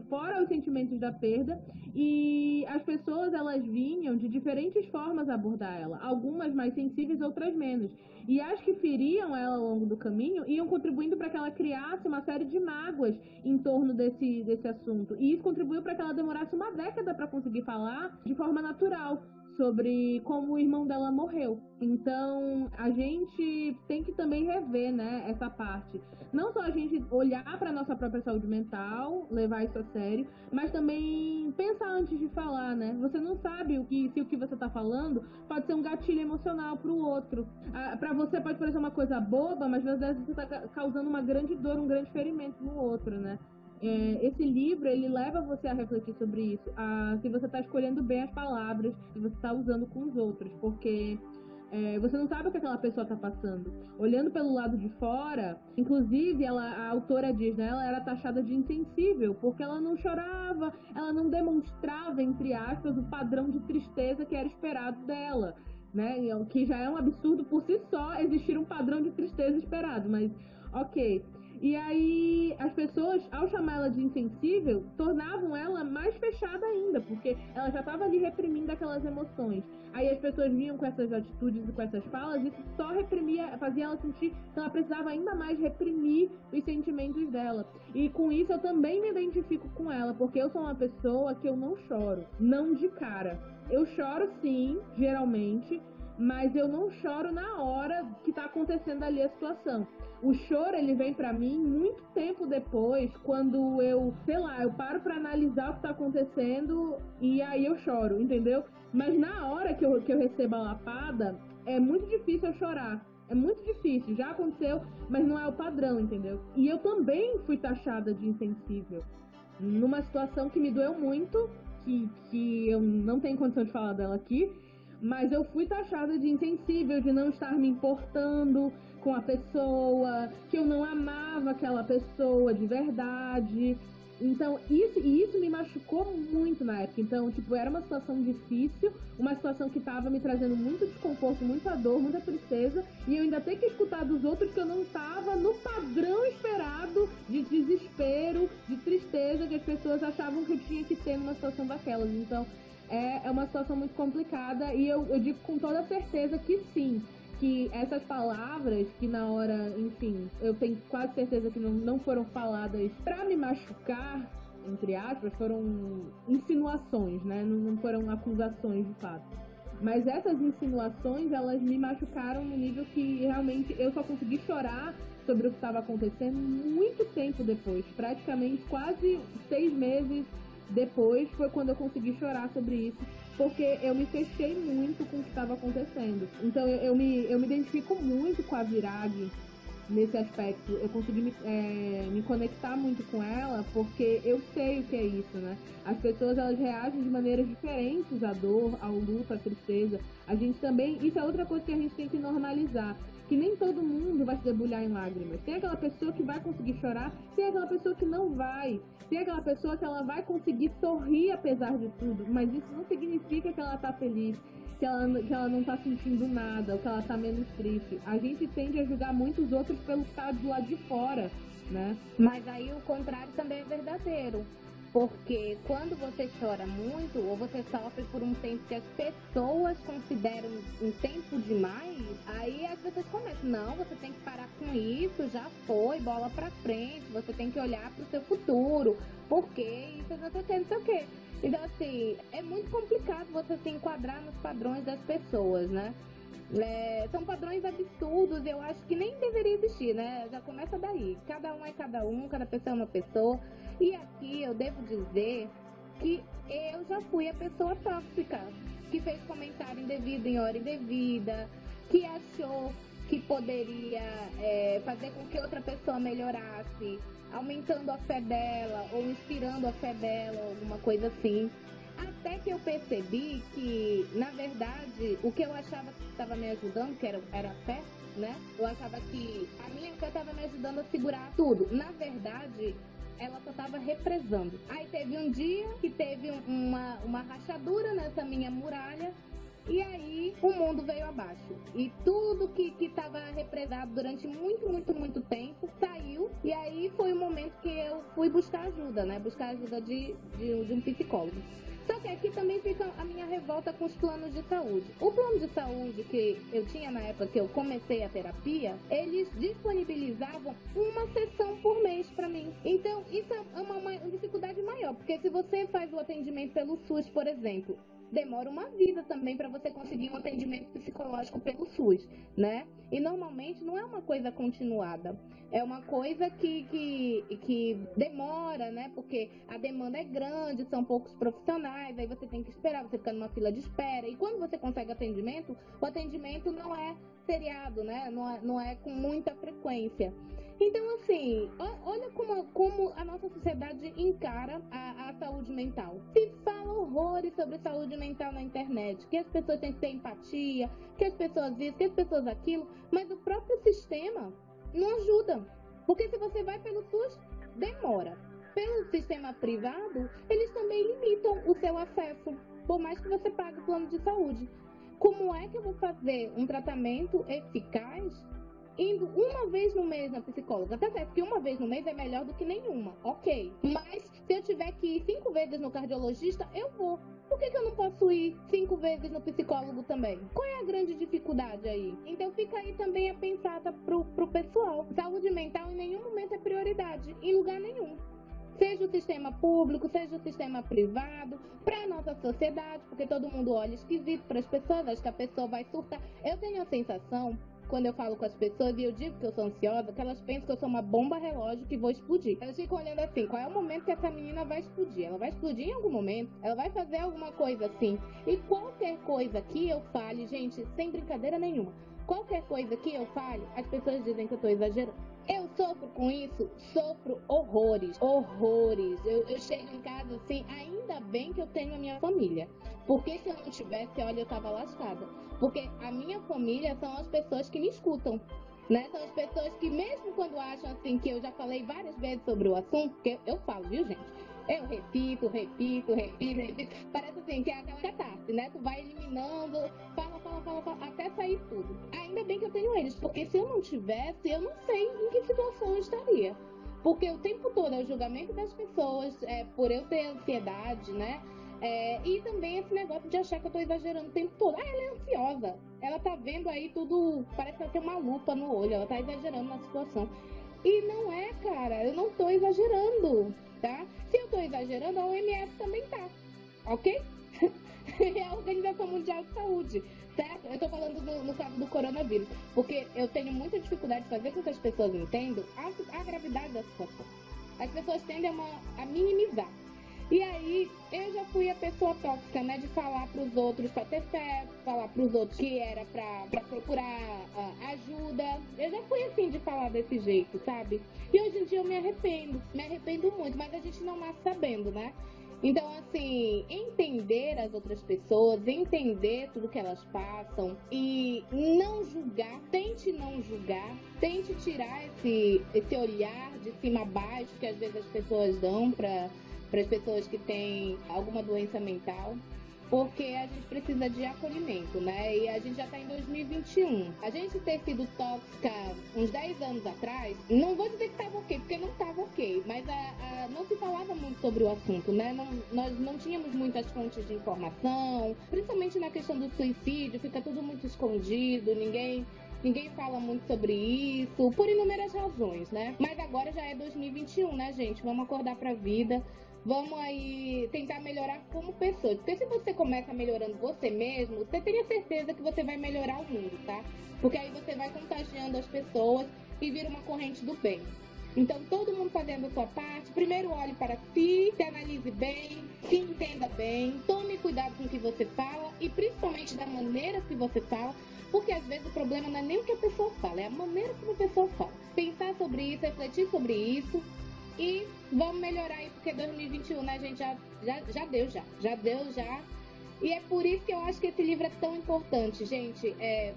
fora os sentimentos da perda. E as pessoas, elas vinham de diferentes formas abordar ela. Algumas mais sensíveis, outras menos. E as que feriam ela ao longo do caminho iam contribuindo para que ela criasse uma série de mágoas em torno desse assunto. E isso contribuiu para que ela demorasse uma década para conseguir falar de forma natural sobre como o irmão dela morreu. Então, a gente tem que também rever, né, essa parte. Não só a gente olhar para nossa própria saúde mental, levar isso a sério, mas também pensar antes de falar, né? Você não sabe se o que você tá falando pode ser um gatilho emocional pro outro. Para você pode parecer uma coisa boba, mas às vezes você tá causando uma grande dor, um grande ferimento no outro, né? Esse livro, ele leva você a refletir sobre isso, se você está escolhendo bem as palavras que você está usando com os outros, porque Você não sabe o que aquela pessoa tá passando. Olhando pelo lado de fora, inclusive a autora diz, né, ela era taxada de insensível, porque ela não chorava, ela não demonstrava, entre aspas, o padrão de tristeza que era esperado dela, né? Que já é um absurdo por si só existir um padrão de tristeza esperado, mas ok. E aí as pessoas, ao chamar ela de insensível, tornavam ela mais fechada ainda, porque ela já estava ali reprimindo aquelas emoções. Aí as pessoas vinham com essas atitudes e com essas falas, e isso só reprimia, fazia ela sentir que ela precisava ainda mais reprimir os sentimentos dela. E com isso eu também me identifico com ela, porque eu sou uma pessoa que eu não choro, não de cara. Eu choro sim, geralmente, mas eu não choro na hora que tá acontecendo ali a situação. O choro, ele vem pra mim muito tempo depois, quando eu, sei lá, eu paro pra analisar o que tá acontecendo e aí eu choro, entendeu? Mas na hora que eu recebo a lapada, é muito difícil eu chorar. É muito difícil, já aconteceu, mas não é o padrão, entendeu? E eu também fui taxada de insensível. Numa situação que me doeu muito, que eu não tenho condição de falar dela aqui, mas eu fui taxada de insensível, de não estar me importando com a pessoa, que eu não amava aquela pessoa de verdade. Então, isso me machucou muito na época. Então, tipo, era uma situação difícil, uma situação que tava me trazendo muito desconforto, muita dor, muita tristeza, e eu ainda ter que escutar dos outros que eu não tava no padrão esperado de desespero, de tristeza que as pessoas achavam que eu tinha que ter numa situação daquelas. Então, é uma situação muito complicada, e eu digo com toda certeza que sim, que essas palavras que na hora, enfim, eu tenho quase certeza que não foram faladas pra me machucar, entre aspas, foram insinuações, né? Não foram acusações de fato. Mas essas insinuações, elas me machucaram no nível que realmente eu só consegui chorar sobre o que estava acontecendo muito tempo depois, praticamente quase 6 meses depois foi quando eu consegui chorar sobre isso, porque eu me fechei muito com o que estava acontecendo. Então eu me identifico muito com a Virag nesse aspecto. Eu consegui me conectar muito com ela, porque eu sei o que é isso, né? As pessoas, elas reagem de maneiras diferentes à dor, ao luto, à tristeza. A gente também, isso é outra coisa que a gente tem que normalizar, que nem todo mundo vai se debulhar em lágrimas. Tem aquela pessoa que vai conseguir chorar, tem aquela pessoa que não vai. Tem aquela pessoa que ela vai conseguir sorrir apesar de tudo, mas isso não significa que ela tá feliz, que ela não tá sentindo nada, ou que ela tá menos triste. A gente tende a julgar muito os outros pelo que tá do lado de fora, né? Mas aí o contrário também é verdadeiro. Porque quando você chora muito, ou você sofre por um tempo que as pessoas consideram um tempo demais, aí as pessoas começam, não, você tem que parar com isso, já foi, bola pra frente, você tem que olhar pro seu futuro, porque isso, não sei o que. Então, assim, é muito complicado você se enquadrar nos padrões das pessoas, né? São padrões absurdos, eu acho que nem deveria existir, né? Já começa daí. Cada um é cada um, cada pessoa é uma pessoa. E aqui eu devo dizer que eu já fui a pessoa tóxica, que fez comentário indevido em hora indevida, que achou que poderia fazer com que outra pessoa melhorasse, aumentando a fé dela ou inspirando a fé dela, alguma coisa assim. Até que eu percebi que, na verdade, o que eu achava que estava me ajudando, que era a fé, né? Eu achava que a minha fé estava me ajudando a segurar tudo. Na verdade, ela só estava represando. Aí teve um dia que teve uma rachadura nessa minha muralha, e aí o mundo veio abaixo. E tudo que estava represado durante muito tempo saiu. E aí foi o momento que eu fui buscar ajuda, né? Buscar ajuda de um psicólogo. Só que aqui também fica a minha revolta com os planos de saúde. O plano de saúde que eu tinha na época que eu comecei a terapia, eles disponibilizavam uma sessão por mês pra mim. Então, isso é uma dificuldade maior, porque se você faz o atendimento pelo SUS, por exemplo, demora uma vida também para você conseguir um atendimento psicológico pelo SUS, né? E normalmente não é uma coisa continuada, é uma coisa que demora, né? Porque a demanda é grande, são poucos profissionais, aí você tem que esperar, você fica numa fila de espera. E quando você consegue atendimento, o atendimento não é seriado, né? Não é com muita frequência. Então, assim, olha como a nossa sociedade encara a saúde mental. Se fala horrores sobre saúde mental na internet, que as pessoas têm que ter empatia, que as pessoas isso, que as pessoas aquilo, mas o próprio sistema não ajuda. Porque se você vai pelo SUS, demora. Pelo sistema privado, eles também limitam o seu acesso, por mais que você pague o plano de saúde. Como é que eu vou fazer um tratamento eficaz indo uma vez no mês na psicóloga? Tá certo que uma vez no mês é melhor do que nenhuma, ok. Mas se eu tiver que ir 5 vezes no cardiologista, eu vou. Por que eu não posso ir 5 vezes no psicólogo também? Qual é a grande dificuldade aí? Então fica aí também a pensada pro pessoal. Saúde mental em nenhum momento é prioridade, em lugar nenhum. Seja o sistema público, seja o sistema privado, para a nossa sociedade, porque todo mundo olha esquisito para as pessoas, acha que a pessoa vai surtar. Eu tenho a sensação, quando eu falo com as pessoas e eu digo que eu sou ansiosa, que elas pensam que eu sou uma bomba relógio que vou explodir. Elas ficam olhando assim, qual é o momento que essa menina vai explodir? Ela vai explodir em algum momento? Ela vai fazer alguma coisa assim? E qualquer coisa que eu fale, gente, sem brincadeira nenhuma, qualquer coisa que eu fale, as pessoas dizem que eu tô exagerando. Eu sofro com isso, sofro horrores. Eu chego em casa assim, ainda bem que eu tenho a minha família. Porque se eu não tivesse, olha, eu tava lascada. Porque a minha família são as pessoas que me escutam, né? São as pessoas que mesmo quando acham assim, que eu já falei várias vezes sobre o assunto, porque eu falo, viu, gente? Eu repito. Parece assim, que é aquela catarse, né? Tu vai eliminando, fala, até sair tudo. Ainda bem que eu tenho eles, porque se eu não tivesse, eu não sei em que situação eu estaria. Porque o tempo todo é o julgamento das pessoas, por eu ter ansiedade, né? E também esse negócio de achar que eu tô exagerando o tempo todo. Ela é ansiosa. Ela tá vendo aí tudo, parece que ela tem uma lupa no olho, ela tá exagerando na situação. E não é, cara, eu não tô exagerando, tá? Se eu tô exagerando, a OMS também tá, ok? É a Organização Mundial de Saúde, certo? Eu tô falando no caso do coronavírus, porque eu tenho muita dificuldade de fazer com que as pessoas entendam a gravidade da situação. As pessoas tendem a minimizar. E aí, eu já fui a pessoa tóxica, né? De falar pros outros pra ter fé, falar pros outros que era pra procurar ajuda. Eu já fui assim, de falar desse jeito, sabe? E hoje em dia eu me arrependo muito, mas a gente não nasce sabendo, né? Então, assim, entender as outras pessoas, entender tudo que elas passam e não julgar, tente não julgar, tente tirar esse olhar de cima a baixo que às vezes as pessoas dão para as pessoas que têm alguma doença mental, porque a gente precisa de acolhimento, né? E a gente já tá em 2021. A gente ter sido tóxica uns 10 anos atrás, não vou dizer que tava ok, porque não tava ok, mas não se falava muito sobre o assunto, né? Nós não tínhamos muitas fontes de informação, principalmente na questão do suicídio, fica tudo muito escondido, ninguém fala muito sobre isso, por inúmeras razões, né? Mas agora já é 2021, né, gente? Vamos acordar pra vida. Vamos aí tentar melhorar como pessoas. Porque se você começa melhorando você mesmo, você tenha certeza que você vai melhorar o mundo, tá? Porque aí você vai contagiando as pessoas e vira uma corrente do bem. Então, todo mundo fazendo a sua parte. Primeiro olhe para si, se analise bem, se entenda bem, tome cuidado com o que você fala e principalmente da maneira que você fala, porque às vezes o problema não é nem o que a pessoa fala, é a maneira como a pessoa fala. Pensar sobre isso, refletir sobre isso e vamos melhorar aí, porque 2021, né, gente, já deu. E é por isso que eu acho que esse livro é tão importante, gente.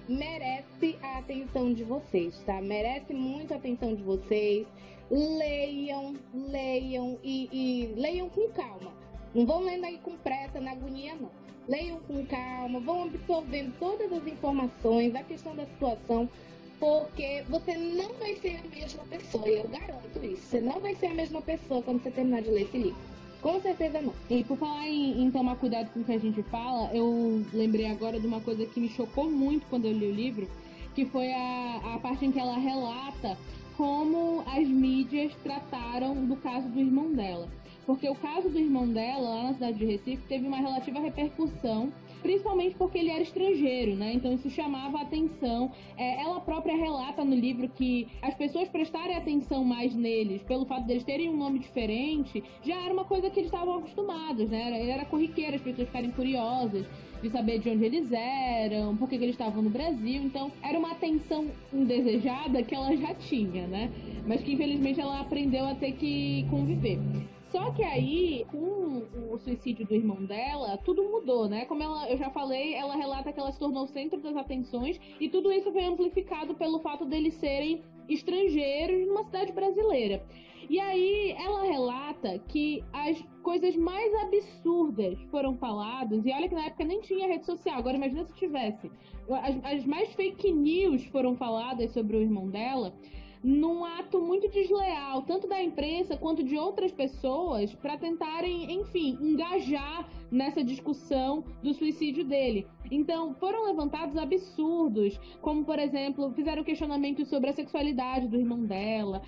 Merece a atenção de vocês, tá? Merece muito a atenção de vocês. Leiam e leiam com calma. Não vão lendo aí com pressa, na agonia, não. Leiam com calma, vão absorvendo todas as informações, a questão da situação, porque você não vai ser a mesma pessoa, eu garanto isso. Você não vai ser a mesma pessoa quando você terminar de ler esse livro. Com certeza não. E por falar em tomar cuidado com o que a gente fala, eu lembrei agora de uma coisa que me chocou muito quando eu li o livro, que foi a parte em que ela relata como as mídias trataram do caso do irmão dela. Porque o caso do irmão dela, lá na cidade de Recife, teve uma relativa repercussão, principalmente porque ele era estrangeiro, né? Então isso chamava a atenção. Ela própria relata no livro que as pessoas prestarem atenção mais neles, pelo fato deles terem um nome diferente, já era uma coisa que eles estavam acostumados, né? Era corriqueiro as pessoas ficarem curiosas de saber de onde eles eram, por que eles estavam no Brasil. Então era uma atenção indesejada que ela já tinha, né? Mas que infelizmente ela aprendeu a ter que conviver. Só que aí, com o suicídio do irmão dela, tudo mudou, né? Como eu já falei, ela relata que ela se tornou o centro das atenções e tudo isso foi amplificado pelo fato deles serem estrangeiros numa cidade brasileira. E aí ela relata que as coisas mais absurdas foram faladas, e olha que na época nem tinha rede social, agora imagina se tivesse. As mais fake news foram faladas sobre o irmão dela, num ato muito desleal, tanto da imprensa quanto de outras pessoas, para tentarem, enfim, engajar nessa discussão do suicídio dele. Então, foram levantados absurdos, como, por exemplo, fizeram questionamentos sobre a sexualidade do irmão dela,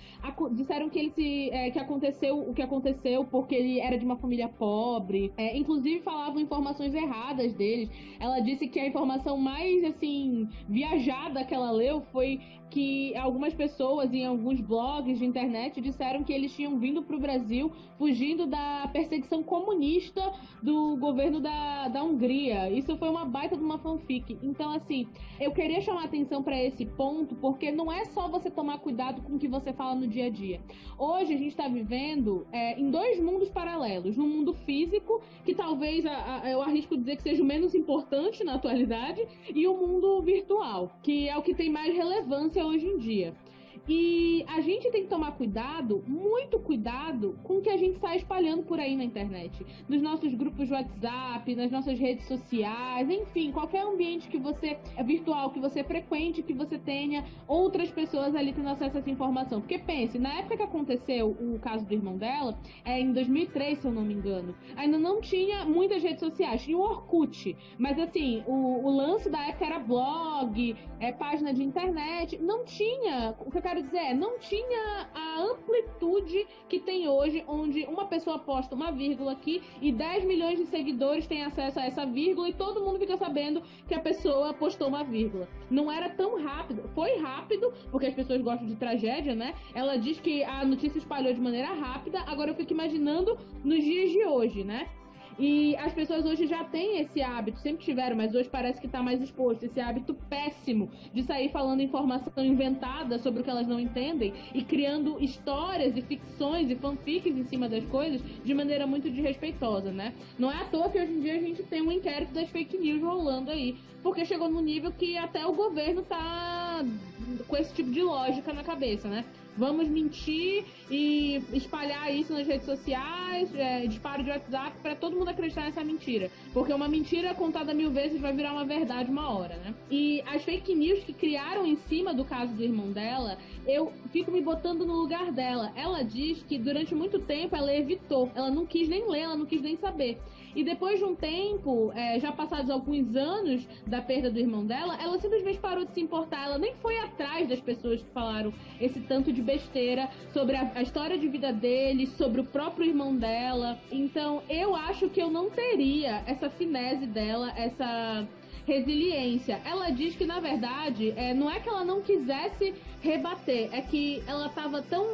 disseram que que aconteceu o que aconteceu porque ele era de uma família pobre, inclusive falavam informações erradas deles. Ela disse que a informação mais, assim, viajada que ela leu foi que algumas pessoas em alguns blogs de internet disseram que eles tinham vindo para o Brasil fugindo da perseguição comunista do governo da Hungria. Isso foi uma baita de uma fanfic. Então, assim, eu queria chamar atenção para esse ponto, porque não é só você tomar cuidado com o que você fala no dia a dia. Hoje a gente está vivendo em dois mundos paralelos. No mundo físico, que talvez eu arrisco dizer que seja o menos importante na atualidade, e o mundo virtual, que é o que tem mais relevância hoje em dia. E a gente tem que tomar cuidado, muito cuidado, com o que a gente está espalhando por aí na internet. Nos nossos grupos de WhatsApp, nas nossas redes sociais, enfim, qualquer ambiente que você virtual, que você frequente, que você tenha outras pessoas ali tendo acesso a essa informação. Porque pense, na época que aconteceu o caso do irmão dela, em 2003, se eu não me engano, ainda não tinha muitas redes sociais, tinha o Orkut. Mas assim, o lance da época era blog, página de internet, não tinha, o que eu quero dizer, não tinha a amplitude que tem hoje, onde uma pessoa posta uma vírgula aqui e 10 milhões de seguidores têm acesso a essa vírgula e todo mundo fica sabendo que a pessoa postou uma vírgula. Não era tão rápido. Foi rápido, porque as pessoas gostam de tragédia, né? Ela diz que a notícia espalhou de maneira rápida, agora eu fico imaginando nos dias de hoje, né? E as pessoas hoje já têm esse hábito, sempre tiveram, mas hoje parece que está mais exposto, esse hábito péssimo de sair falando informação inventada sobre o que elas não entendem e criando histórias e ficções e fanfics em cima das coisas de maneira muito desrespeitosa, né? Não é à toa que hoje em dia a gente tem um inquérito das fake news rolando aí, porque chegou num nível que até o governo tá com esse tipo de lógica na cabeça, né? Vamos mentir e espalhar isso nas redes sociais, disparo de WhatsApp, para todo mundo acreditar nessa mentira. Porque uma mentira contada 1000 vezes vai virar uma verdade uma hora, né? E as fake news que criaram em cima do caso do irmão dela, eu fico me botando no lugar dela. Ela diz que durante muito tempo ela evitou, ela não quis nem ler, ela não quis nem saber. E depois de um tempo, já passados alguns anos da perda do irmão dela, ela simplesmente parou de se importar, ela nem foi atrás das pessoas que falaram esse tanto de besteira sobre a história de vida dele, sobre o próprio irmão dela. Então eu acho que eu não teria essa finese dela, essa resiliência. Ela diz que, na verdade, não é que ela não quisesse rebater, é que ela estava tão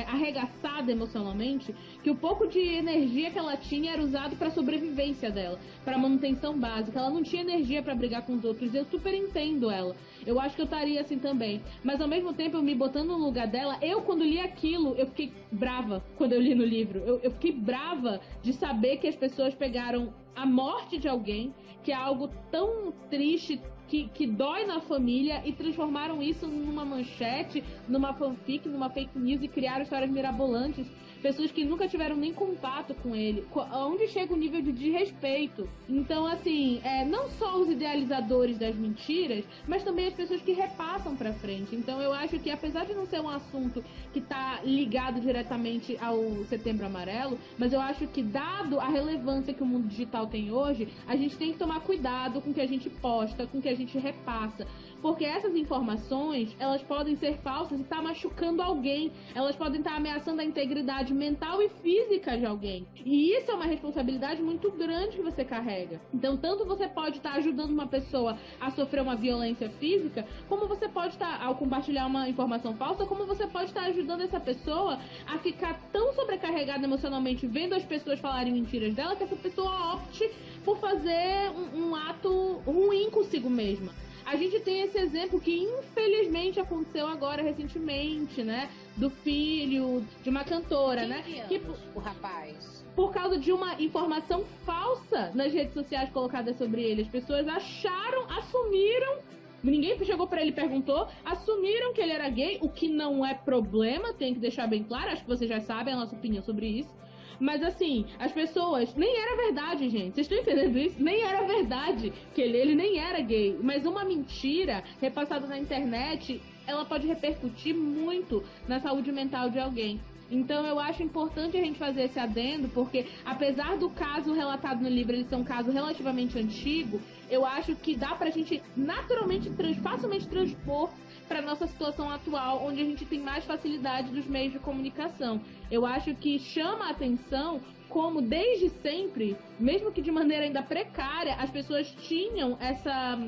arregaçada emocionalmente que o pouco de energia que ela tinha era usado para sobrevivência dela, para manutenção básica. Ela não tinha energia para brigar com os outros. Eu super entendo ela. Eu acho que eu estaria assim também. Mas, ao mesmo tempo, eu me botando no lugar dela, quando li aquilo, eu fiquei brava quando eu li no livro. Eu fiquei brava de saber que as pessoas pegaram a morte de alguém, que é algo tão triste, que dói na família, e transformaram isso numa manchete, numa fanfic, numa fake news, e criaram histórias mirabolantes. Pessoas que nunca tiveram nem contato com ele. Onde chega o nível de desrespeito? Então, assim, não só os idealizadores das mentiras, mas também as pessoas que repassam pra frente. Então, eu acho que, apesar de não ser um assunto que tá ligado diretamente ao Setembro Amarelo, mas eu acho que, dado a relevância que o mundo digital tem hoje, a gente tem que tomar cuidado com o que a gente posta, com o que a gente repassa. Porque essas informações, elas podem ser falsas e estar machucando alguém. Elas podem estar ameaçando a integridade mental e física de alguém. E isso é uma responsabilidade muito grande que você carrega. Então, tanto você pode estar ajudando uma pessoa a sofrer uma violência física, como você pode estar, ao compartilhar uma informação falsa, como você pode estar ajudando essa pessoa a ficar tão sobrecarregada emocionalmente vendo as pessoas falarem mentiras dela, que essa pessoa opte por fazer um ato ruim consigo mesma. A gente tem esse exemplo que infelizmente aconteceu agora recentemente, né? Do filho de uma cantora, né? Que o rapaz, por causa de uma informação falsa nas redes sociais colocadas sobre ele, as pessoas assumiram, ninguém chegou pra ele e perguntou, assumiram que ele era gay, o que não é problema, tem que deixar bem claro, acho que vocês já sabem a nossa opinião sobre isso. Mas assim, as pessoas, nem era verdade, gente, vocês estão entendendo isso? Nem era verdade que ele nem era gay, mas uma mentira repassada na internet, ela pode repercutir muito na saúde mental de alguém. Então eu acho importante a gente fazer esse adendo, porque apesar do caso relatado no livro ele ser um caso relativamente antigo, eu acho que dá pra gente naturalmente, facilmente transpor para nossa situação atual, onde a gente tem mais facilidade dos meios de comunicação. Eu acho que chama a atenção como desde sempre, mesmo que de maneira ainda precária, as pessoas tinham essa...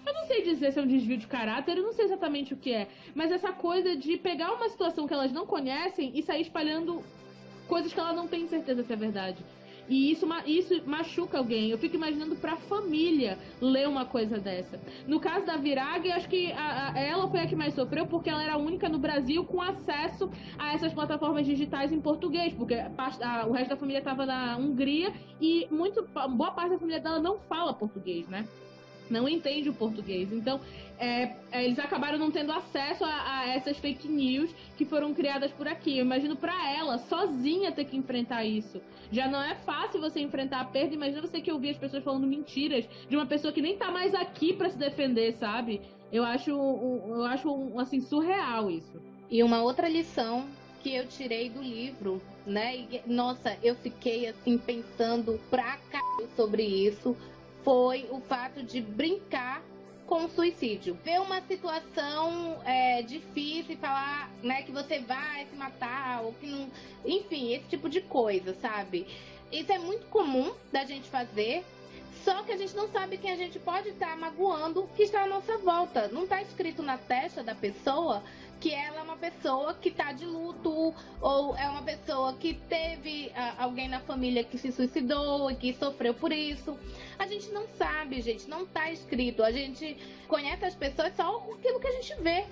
Eu não sei dizer se é um desvio de caráter, eu não sei exatamente o que é, mas essa coisa de pegar uma situação que elas não conhecem e sair espalhando coisas que elas não têm certeza se é verdade. E isso machuca alguém. Eu fico imaginando pra família ler uma coisa dessa. No caso da Virag, acho que ela foi a que mais sofreu, porque ela era a única no Brasil com acesso a essas plataformas digitais em português, porque o resto da família estava na Hungria e boa parte da família dela não fala português, né? Não entende o português. Então, eles acabaram não tendo acesso a essas fake news que foram criadas por aqui. Eu imagino pra ela, sozinha, ter que enfrentar isso. Já não é fácil você enfrentar a perda. Imagina você que ouvir as pessoas falando mentiras de uma pessoa que nem tá mais aqui pra se defender, sabe? Eu acho assim, surreal isso. E uma outra lição que eu tirei do livro, né? E, nossa, eu fiquei assim pensando pra caralho sobre isso. Foi o fato de brincar com o suicídio. Ver uma situação difícil e falar, né, que você vai se matar, ou que não... Enfim, esse tipo de coisa, sabe? Isso é muito comum da gente fazer, só que a gente não sabe quem a gente pode estar magoando que está à nossa volta. Não está escrito na testa da pessoa que ela é uma pessoa que está de luto, ou é uma pessoa que teve alguém na família que se suicidou e que sofreu por isso. A gente não sabe, gente, não tá escrito. A gente conhece as pessoas só aquilo que a gente vê.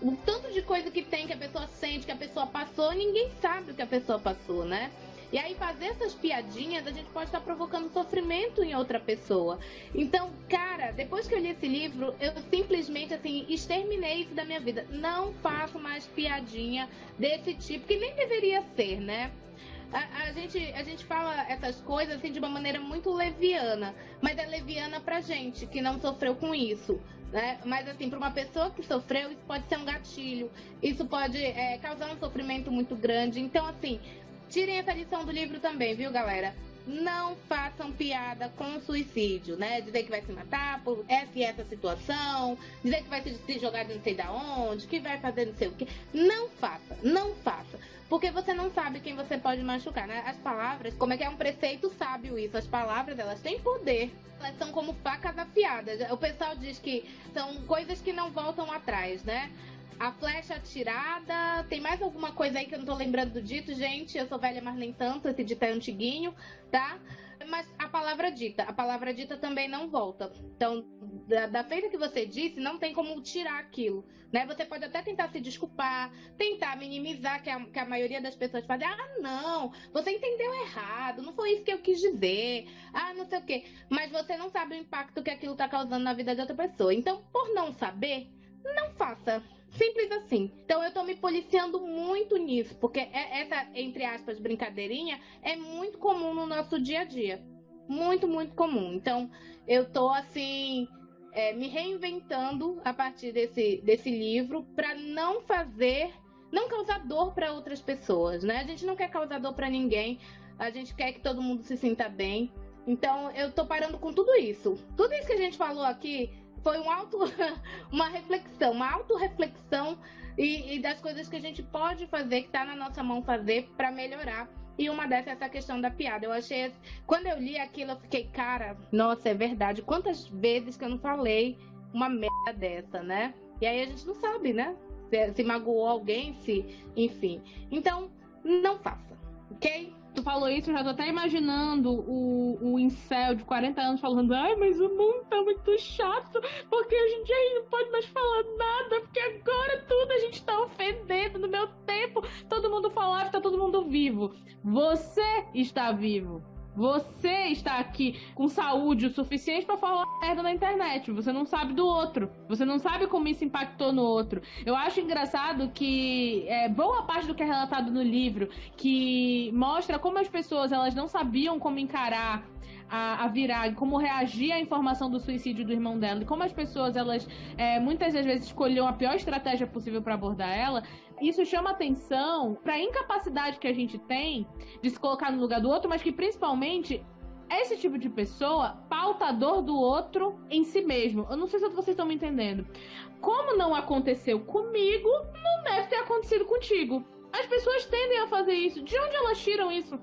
O tanto de coisa que tem, que a pessoa sente, que a pessoa passou, ninguém sabe o que a pessoa passou, né? E aí fazer essas piadinhas, a gente pode estar provocando sofrimento em outra pessoa. Então, cara, depois que eu li esse livro, eu simplesmente, assim, exterminei isso da minha vida. Não faço mais piadinha desse tipo, que nem deveria ser, né? A gente fala essas coisas assim de uma maneira muito leviana, mas é leviana pra gente que não sofreu com isso, né? Mas assim, pra uma pessoa que sofreu, isso pode ser um gatilho, isso pode causar um sofrimento muito grande. Então, assim, tirem essa lição do livro também, viu, galera? Não façam piada com suicídio, né? Dizer que vai se matar por essa e essa situação, dizer que vai se jogar de não sei da onde, que vai fazer não sei o que. Não faça, não faça. Porque você não sabe quem você pode machucar, né? As palavras, como é que é um preceito sábio isso? As palavras, elas têm poder. Elas são como facas afiadas. O pessoal diz que são coisas que não voltam atrás, né? A flecha atirada, tem mais alguma coisa aí que eu não tô lembrando do dito, gente? Eu sou velha, mas nem tanto, esse dito é antiguinho, tá? Mas a palavra dita também não volta. Então, da feita que você disse, não tem como tirar aquilo, né? Você pode até tentar se desculpar, tentar minimizar, que a maioria das pessoas fazem, não, você entendeu errado, não foi isso que eu quis dizer, não sei o quê. Mas você não sabe o impacto que aquilo tá causando na vida de outra pessoa. Então, por não saber, não faça. Simples assim. Então eu tô me policiando muito nisso, porque essa, entre aspas, brincadeirinha é muito comum no nosso dia a dia. Muito, muito comum. Então eu tô assim, me reinventando a partir desse livro pra não causar dor pra outras pessoas, né? A gente não quer causar dor pra ninguém, a gente quer que todo mundo se sinta bem. Então eu tô parando com tudo isso. Tudo isso que a gente falou aqui foi uma reflexão, uma autorreflexão e das coisas que a gente pode fazer, que tá na nossa mão fazer pra melhorar. E uma dessas é essa questão da piada. Eu achei, quando eu li aquilo, eu fiquei, cara, nossa, é verdade. Quantas vezes que eu não falei uma merda dessa, né? E aí a gente não sabe, né? Se magoou alguém, enfim. Então, não faça, ok? tu falou isso, eu já tô até imaginando o incel de 40 anos falando: ai, mas o mundo tá muito chato, porque hoje em dia a gente não pode mais falar nada, porque agora tudo a gente tá ofendendo. No meu tempo, todo mundo falava, tá todo mundo vivo. Você está vivo. Você está aqui com saúde o suficiente pra falar merda na internet. Você não sabe do outro. Você não sabe como isso impactou no outro. Eu acho engraçado que boa parte do que é relatado no livro, que mostra como as pessoas elas não sabiam como encarar a Virag, como reagir à informação do suicídio do irmão dela, e como as pessoas elas muitas das vezes escolhiam a pior estratégia possível para abordar ela. Isso chama atenção para a incapacidade que a gente tem de se colocar no lugar do outro, mas que principalmente esse tipo de pessoa pautador do outro em si mesmo. Eu não sei se vocês estão me entendendo. Como não aconteceu comigo, não deve ter acontecido contigo. As pessoas tendem a fazer isso. De onde elas tiram isso?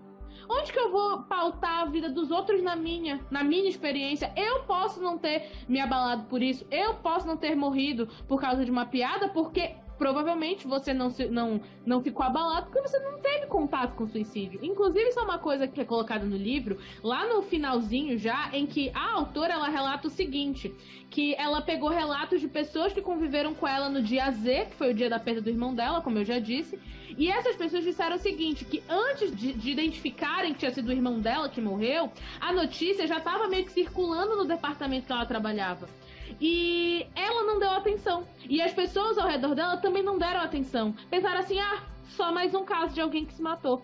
Onde que eu vou pautar a vida dos outros na minha experiência? Eu posso não ter me abalado por isso. Eu posso não ter morrido por causa de uma piada, porque provavelmente você não ficou abalado porque você não teve contato com suicídio. Inclusive, isso é uma coisa que é colocada no livro, lá no finalzinho já, em que a autora, ela relata o seguinte, que ela pegou relatos de pessoas que conviveram com ela no dia Z, que foi o dia da perda do irmão dela, como eu já disse, e essas pessoas disseram o seguinte, que antes de identificarem que tinha sido o irmão dela que morreu, a notícia já estava meio que circulando no departamento que ela trabalhava. E ela não deu atenção. E as pessoas ao redor dela também não deram atenção. Pensaram assim, só mais um caso de alguém que se matou.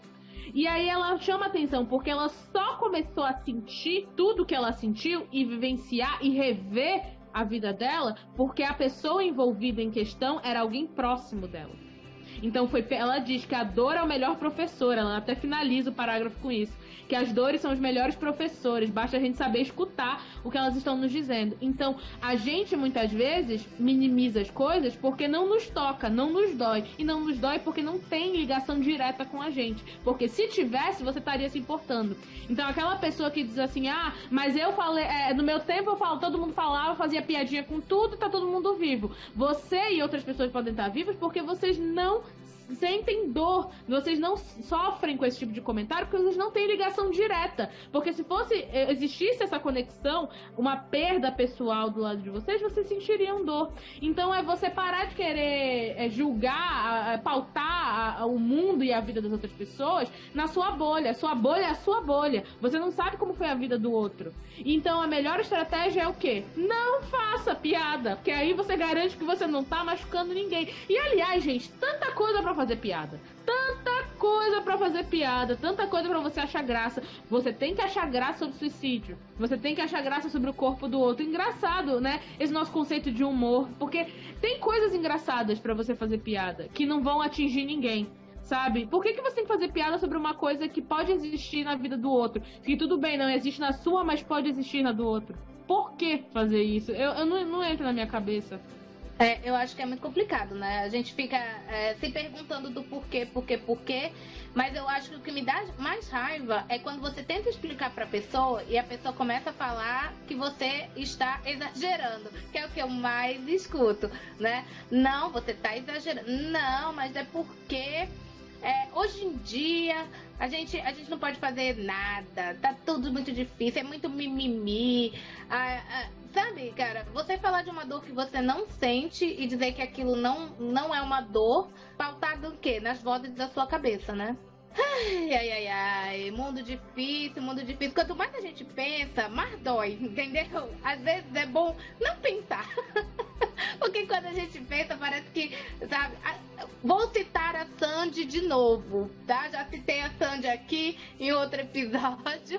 E aí ela chama atenção, porque ela só começou a sentir tudo que ela sentiu e vivenciar e rever a vida dela, porque a pessoa envolvida em questão era alguém próximo dela. Então ela diz que a dor é o melhor professor. Ela até finaliza o parágrafo com isso, que as dores são os melhores professores, basta a gente saber escutar o que elas estão nos dizendo. Então a gente muitas vezes minimiza as coisas porque não nos toca, não nos dói. E não nos dói porque não tem ligação direta com a gente, porque se tivesse, você estaria se importando. Então aquela pessoa que diz assim, mas eu falei, no meu tempo todo mundo falava, fazia piadinha com tudo, tá todo mundo vivo. Você e outras pessoas podem estar vivas porque vocês não sentem dor, vocês não sofrem com esse tipo de comentário porque vocês não têm ligação direta. Porque se existisse essa conexão, uma perda pessoal do lado de vocês sentiriam dor. Então é você parar de querer julgar, pautar o mundo e a vida das outras pessoas na sua bolha. A sua bolha é a sua bolha. Você não sabe como foi a vida do outro. Então a melhor estratégia é o quê? Não faça piada, porque aí você garante que você não tá machucando ninguém. E aliás, gente, tanta coisa pra fazer piada. Tanta coisa pra fazer piada. Tanta coisa pra você achar graça. Você tem que achar graça sobre suicídio. Você tem que achar graça sobre o corpo do outro. Engraçado, né? Esse nosso conceito de humor. Porque tem coisas engraçadas pra você fazer piada que não vão atingir ninguém. Sabe? Por que você tem que fazer piada sobre uma coisa que pode existir na vida do outro? Que tudo bem, não existe na sua, mas pode existir na do outro. Por que fazer isso? Eu não entra na minha cabeça. Eu acho que é muito complicado, né? A gente fica se perguntando do porquê, mas eu acho que o que me dá mais raiva é quando você tenta explicar pra pessoa e a pessoa começa a falar que você está exagerando, que é o que eu mais escuto, né? Não, você tá exagerando. Não, mas é porque hoje em dia a gente não pode fazer nada, tá tudo muito difícil, é muito mimimi. Sabe, cara, você falar de uma dor que você não sente e dizer que aquilo não é uma dor, pautado no quê? Nas vozes da sua cabeça, né? Ai, mundo difícil. Quanto mais a gente pensa, mais dói, entendeu? Às vezes é bom não pensar. Porque quando a gente pensa, parece que, sabe... Vou citar a Sandy de novo, tá? Já citei a Sandy aqui em outro episódio.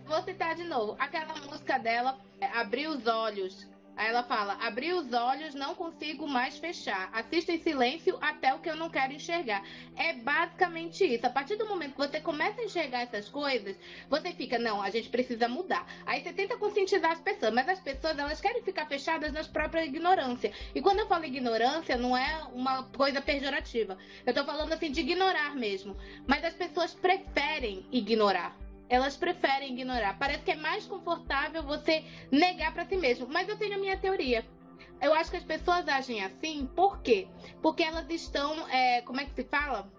Vou citar de novo. Aquela música dela, Abrir os Olhos. Aí ela fala, abri os olhos, não consigo mais fechar. Assisto em silêncio até o que eu não quero enxergar. É basicamente isso. A partir do momento que você começa a enxergar essas coisas, você fica, não, a gente precisa mudar. Aí você tenta conscientizar as pessoas, mas as pessoas, elas querem ficar fechadas nas próprias ignorâncias. E quando eu falo ignorância, não é uma coisa pejorativa. Eu tô falando assim de ignorar mesmo. Mas as pessoas preferem ignorar. Elas preferem ignorar. Parece que é mais confortável você negar pra si mesmo. Mas eu tenho a minha teoria. Eu acho que as pessoas agem assim, por quê? Porque elas estão, como é que se fala?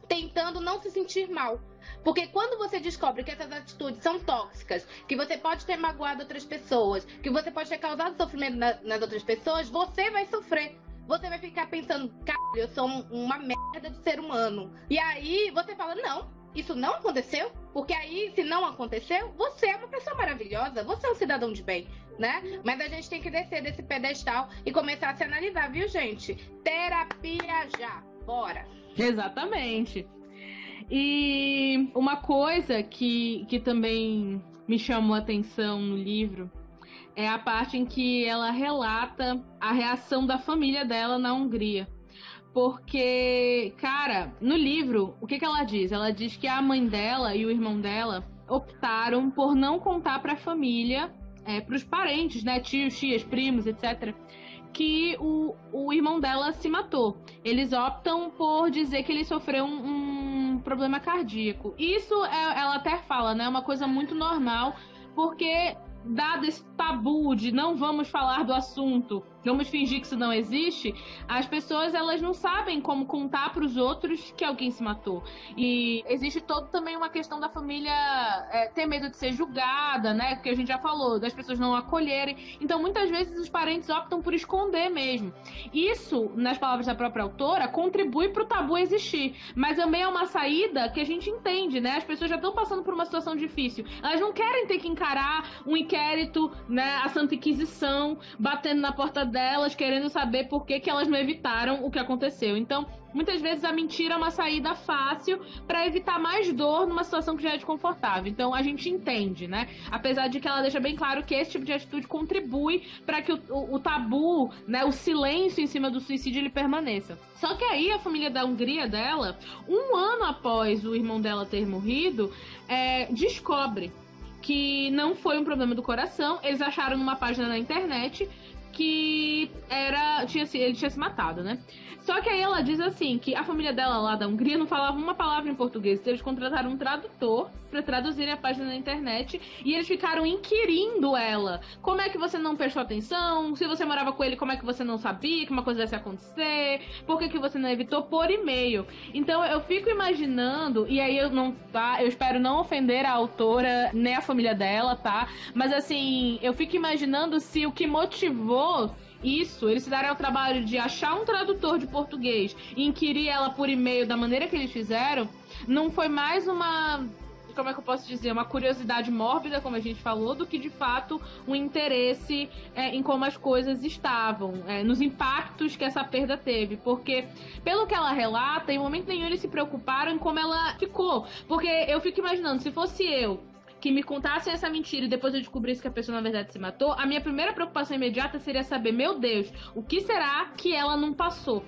Tentando não se sentir mal. Porque quando você descobre que essas atitudes são tóxicas, que você pode ter magoado outras pessoas, que você pode ter causado sofrimento nas outras pessoas, você vai sofrer. Você vai ficar pensando, cara, eu sou uma merda de ser humano. E aí você fala, não, isso não aconteceu. Porque aí, se não aconteceu, você é uma pessoa maravilhosa, você é um cidadão de bem, né? Mas a gente tem que descer desse pedestal e começar a se analisar, viu, gente? Terapia já, bora! Exatamente. E uma coisa que também me chamou a atenção no livro é a parte em que ela relata a reação da família dela na Hungria. Porque, cara, no livro, o que ela diz? Ela diz que a mãe dela e o irmão dela optaram por não contar pra família, pros parentes, né, tios, tias, primos, etc., que o irmão dela se matou. Eles optam por dizer que ele sofreu um problema cardíaco. Isso, ela até fala, né, é uma coisa muito normal, porque dado esse tabu de não vamos falar do assunto, vamos fingir que isso não existe, as pessoas, elas não sabem como contar para os outros que alguém se matou. E existe também uma questão da família ter medo de ser julgada, né? Porque a gente já falou, das pessoas não acolherem. Então, muitas vezes, os parentes optam por esconder mesmo. Isso, nas palavras da própria autora, contribui para o tabu existir. Mas também é uma saída que a gente entende, né? As pessoas já estão passando por uma situação difícil. Elas não querem ter que encarar um inquérito, né? A Santa Inquisição, batendo na porta delas, querendo saber por que elas não evitaram o que aconteceu. Então, muitas vezes a mentira é uma saída fácil para evitar mais dor numa situação que já é desconfortável. Então, a gente entende, né? Apesar de que ela deixa bem claro que esse tipo de atitude contribui para que o tabu, né, o silêncio em cima do suicídio, ele permaneça. Só que aí a família da Hungria dela, 1 ano após o irmão dela ter morrido, descobre que não foi um problema do coração. Eles acharam numa página na internet que ele tinha se matado, né? Só que aí ela diz assim, que a família dela lá da Hungria não falava uma palavra em português, então eles contrataram um tradutor pra traduzir a página na internet, e eles ficaram inquirindo ela. Como é que você não prestou atenção? Se você morava com ele, como é que você não sabia que uma coisa desse ia acontecer? Por que você não evitou? Por e-mail. Então eu fico imaginando, e aí eu espero não ofender a autora, nem a família dela, tá? Mas assim, eu fico imaginando se o que motivou isso, eles se deram ao trabalho de achar um tradutor de português e inquirir ela por e-mail da maneira que eles fizeram, não foi mais uma, como é que eu posso dizer, uma curiosidade mórbida, como a gente falou, do que de fato um interesse em como as coisas estavam, nos impactos que essa perda teve. Porque, pelo que ela relata, em momento nenhum eles se preocuparam em como ela ficou. Porque eu fico imaginando, se fosse eu que me contassem essa mentira e depois eu descobrisse que a pessoa na verdade se matou, a minha primeira preocupação imediata seria saber, meu Deus, o que será que ela não passou?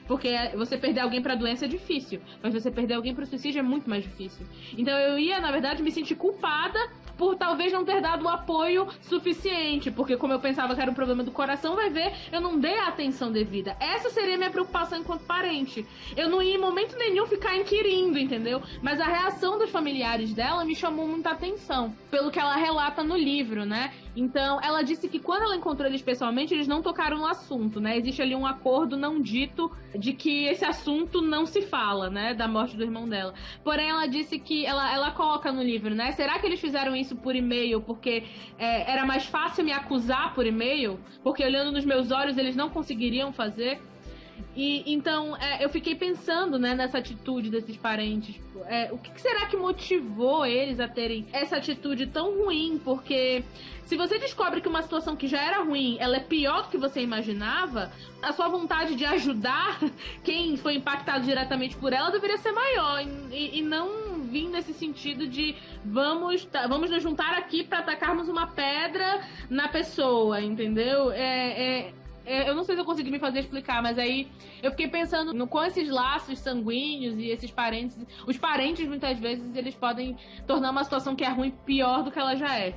Porque você perder alguém pra doença é difícil, mas você perder alguém pro suicídio é muito mais difícil. Então eu ia, na verdade, me sentir culpada por talvez não ter dado o apoio suficiente, porque como eu pensava que era um problema do coração, vai ver, eu não dei a atenção devida. Essa seria a minha preocupação enquanto parente. Eu não ia em momento nenhum ficar inquirindo, entendeu? Mas a reação dos familiares dela me chamou muita atenção, pelo que ela relata no livro, né? Então, ela disse que quando ela encontrou eles pessoalmente, eles não tocaram no assunto, né? Existe ali um acordo não dito de que esse assunto não se fala, né? Da morte do irmão dela. Porém, ela disse que, ela coloca no livro, né? Será que eles fizeram isso por e-mail porque era mais fácil me acusar por e-mail? Porque olhando nos meus olhos, eles não conseguiriam fazer? E então eu fiquei pensando, né, nessa atitude desses parentes. O que será que motivou eles a terem essa atitude tão ruim? Porque se você descobre que uma situação que já era ruim, ela é pior do que você imaginava, a sua vontade de ajudar quem foi impactado diretamente por ela deveria ser maior, e não vir nesse sentido de vamos nos juntar aqui para atacarmos uma pedra na pessoa, entendeu? Eu não sei se eu consegui me fazer explicar, mas aí eu fiquei pensando no quão esses laços sanguíneos e esses parentes, os parentes muitas vezes eles podem tornar uma situação que é ruim pior do que ela já é.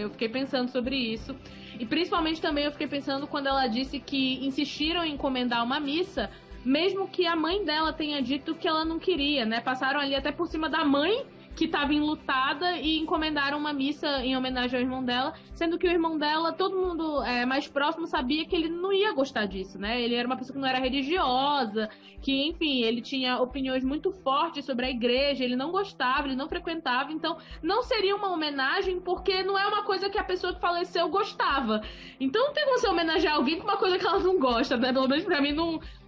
Eu fiquei pensando sobre isso. E principalmente também eu fiquei pensando quando ela disse que insistiram em encomendar uma missa, mesmo que a mãe dela tenha dito que ela não queria, né? Passaram ali até por cima da mãe que estava enlutada e encomendaram uma missa em homenagem ao irmão dela, sendo que o irmão dela, todo mundo mais próximo sabia que ele não ia gostar disso, né? Ele era uma pessoa que não era religiosa, que, enfim, ele tinha opiniões muito fortes sobre a igreja, ele não gostava, ele não frequentava, então não seria uma homenagem porque não é uma coisa que a pessoa que faleceu gostava. Então não tem como você homenagear alguém com uma coisa que ela não gosta, né? Pelo menos pra mim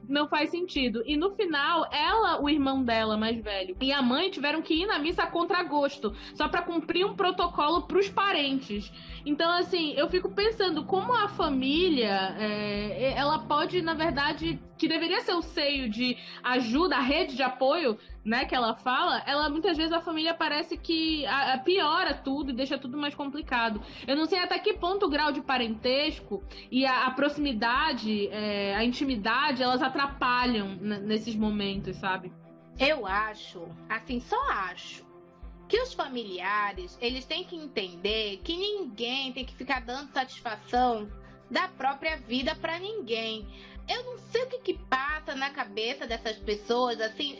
não faz sentido. E no final, ela, o irmão dela mais velho, e a mãe tiveram que ir na missa a contragosto, só pra cumprir um protocolo pros parentes. Então, assim, eu fico pensando como a família, ela pode, na verdade, que deveria ser o seio de ajuda, a rede de apoio, né, que ela fala, ela muitas vezes a família parece que piora tudo e deixa tudo mais complicado. Eu não sei até que ponto o grau de parentesco e a proximidade, a intimidade, elas atrapalham nesses momentos, sabe? Eu acho, assim, só acho, que os familiares, eles têm que entender que ninguém tem que ficar dando satisfação da própria vida pra ninguém. Eu não sei o que passa na cabeça dessas pessoas, assim,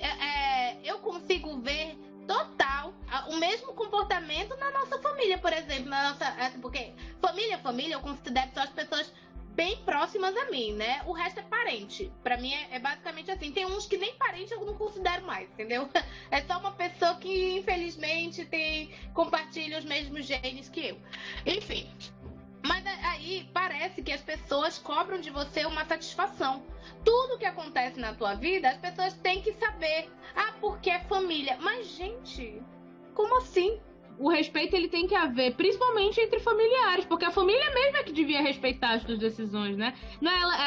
eu consigo ver total o mesmo comportamento na nossa família, por exemplo, porque família eu considero só as pessoas bem próximas a mim, né? O resto é parente. Pra mim é basicamente assim. Tem uns que nem parente eu não considero mais, entendeu? É só uma pessoa que, infelizmente, compartilha os mesmos genes que eu. Enfim. Mas aí parece que as pessoas cobram de você uma satisfação. Tudo que acontece na tua vida, as pessoas têm que saber. Ah, porque é família. Mas, gente, como assim? O respeito, ele tem que haver, principalmente entre familiares, porque a família mesmo é que devia respeitar as suas decisões, né?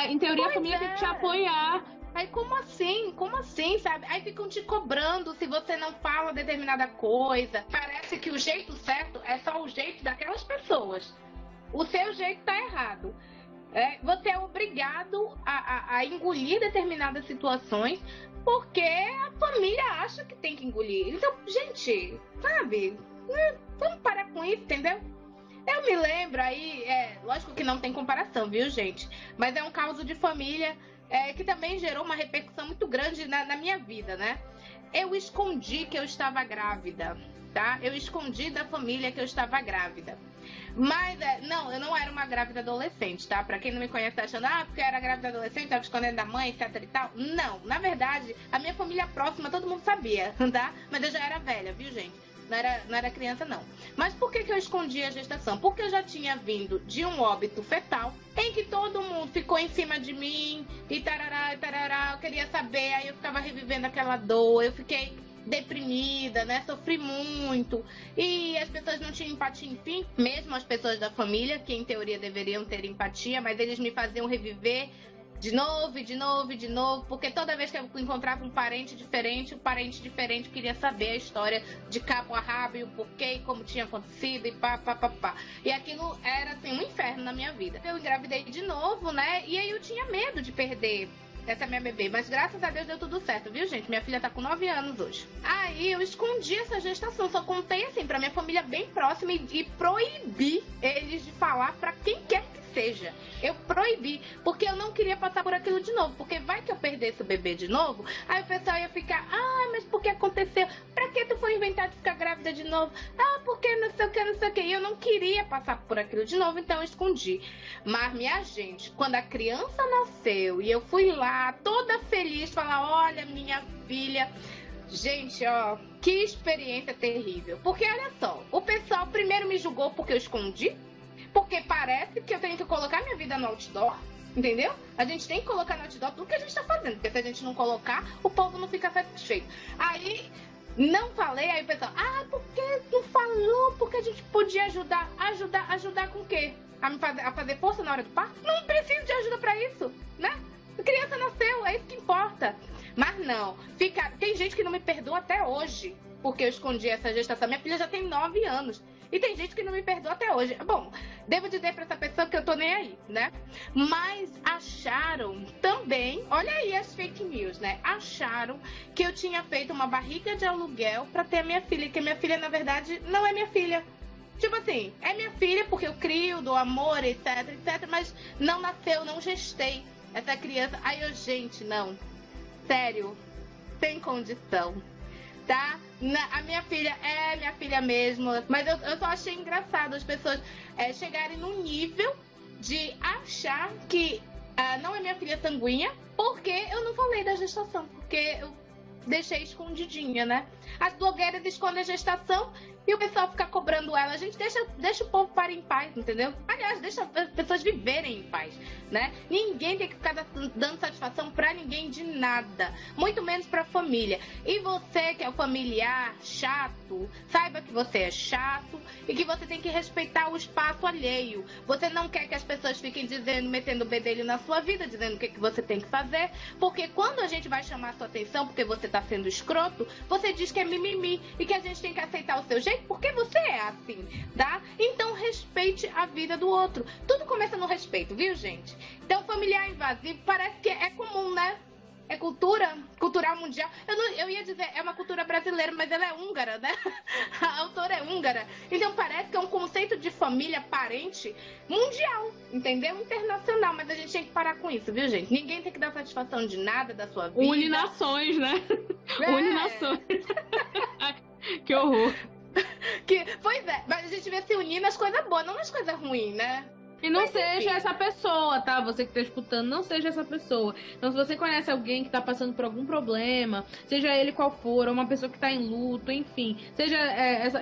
Em teoria, a família tem que te apoiar. Aí, como assim, sabe? Aí ficam te cobrando se você não fala determinada coisa. Parece que o jeito certo é só o jeito daquelas pessoas. O seu jeito tá errado. Você é obrigado a engolir determinadas situações porque a família acha que tem que engolir. Então, gente, sabe? Vamos parar com isso, entendeu? Eu me lembro aí, lógico que não tem comparação, viu, gente? Mas é um caso de família que também gerou uma repercussão muito grande na minha vida, né? Eu escondi que eu estava grávida, tá? Eu escondi da família que eu estava grávida. Mas, não, eu não era uma grávida adolescente, tá? Pra quem não me conhece, tá achando, porque eu era grávida adolescente, tava escondendo da mãe, etc e tal. Não, na verdade, a minha família próxima, todo mundo sabia, tá? Mas eu já era velha, viu, gente? Não era criança, não. Mas por que eu escondi a gestação? Porque eu já tinha vindo de um óbito fetal, em que todo mundo ficou em cima de mim, e tarará, eu queria saber, aí eu ficava revivendo aquela dor, eu fiquei deprimida, né? Sofri muito. E as pessoas não tinham empatia, enfim. Mesmo as pessoas da família, que em teoria deveriam ter empatia, mas eles me faziam reviver de novo, porque toda vez que eu encontrava um parente diferente, o parente diferente queria saber a história de cabo a rabo e o porquê, e como tinha acontecido, e pá. E aquilo era, assim, um inferno na minha vida. Eu engravidei de novo, né? E aí eu tinha medo de perder essa minha bebê, mas graças a Deus deu tudo certo, viu, gente? Minha filha tá com 9 anos hoje. Aí eu escondi essa gestação, só contei, assim, pra minha família bem próxima e proibi eles de falar pra quem quer que seja. Eu proibi, porque eu não queria passar por aquilo de novo, porque vai que eu perdesse o bebê de novo, aí o pessoal ia ficar, mas por que aconteceu? Pra que tu foi inventar de ficar grávida de novo? Porque não sei o que. E eu não queria passar por aquilo de novo, então eu escondi. Mas, minha gente, quando a criança nasceu e eu fui lá, toda feliz, falar, olha, minha filha... Gente, que experiência terrível. Porque, olha só, o pessoal primeiro me julgou porque eu escondi, porque parece que eu tenho que colocar minha vida no outdoor, entendeu? A gente tem que colocar no outdoor tudo que a gente tá fazendo, porque se a gente não colocar, o povo não fica satisfeito. Aí, não falei, aí o pessoal, por que não falou? Porque a gente podia ajudar. Ajudar com o quê? A fazer força na hora do parto? Não preciso de ajuda pra isso, né? A criança nasceu, é isso que importa. Mas não, tem gente que não me perdoa até hoje, porque eu escondi essa gestação. Minha filha já tem 9 anos. E tem gente que não me perdoa até hoje. Bom, devo dizer pra essa pessoa que eu tô nem aí, né? Mas acharam também, olha aí as fake news, né? Acharam que eu tinha feito uma barriga de aluguel pra ter a minha filha, que a minha filha, na verdade, não é minha filha. Tipo assim, é minha filha porque eu crio, dou amor, etc, mas não nasceu, não gestei essa criança. Aí eu, gente, não. Sério, sem condição. tá? A minha filha é minha filha mesmo, mas eu só achei engraçado as pessoas chegarem num nível de achar que não é minha filha sanguínea, porque eu não falei da gestação, porque eu deixei escondidinha, né? As blogueiras escondem a gestação e o pessoal fica cobrando ela. A gente deixa o povo parar em paz, entendeu? Aliás, deixa as pessoas viverem em paz, né? Ninguém tem que ficar dando satisfação pra ninguém de nada, muito menos pra família. E você que é o familiar chato, saiba que você é chato e que você tem que respeitar o espaço alheio. Você não quer que as pessoas fiquem dizendo, metendo o bedelho na sua vida, dizendo o que você tem que fazer, porque quando a gente vai chamar a sua atenção porque você tá sendo escroto, você diz que é mimimi e que a gente tem que aceitar o seu jeito porque você é assim, tá? Então respeite a vida do outro. Tudo começa no respeito, viu, gente? Então familiar invasivo parece que é comum, né? É cultural mundial. Eu ia dizer, é uma cultura brasileira, mas ela é húngara, né? A autora é húngara. Então parece que é um conceito de família parente mundial, entendeu? Internacional, mas a gente tem que parar com isso, viu, gente? Ninguém tem que dar satisfação de nada da sua vida. Une nações, né? Une nações. Que horror. Pois é, mas a gente vê se unir nas coisas boas, não nas coisas ruins, né? E não seja essa pessoa, tá? Você que tá escutando, não seja essa pessoa. Então, se você conhece alguém que tá passando por algum problema, seja ele qual for, ou uma pessoa que tá em luto, enfim, seja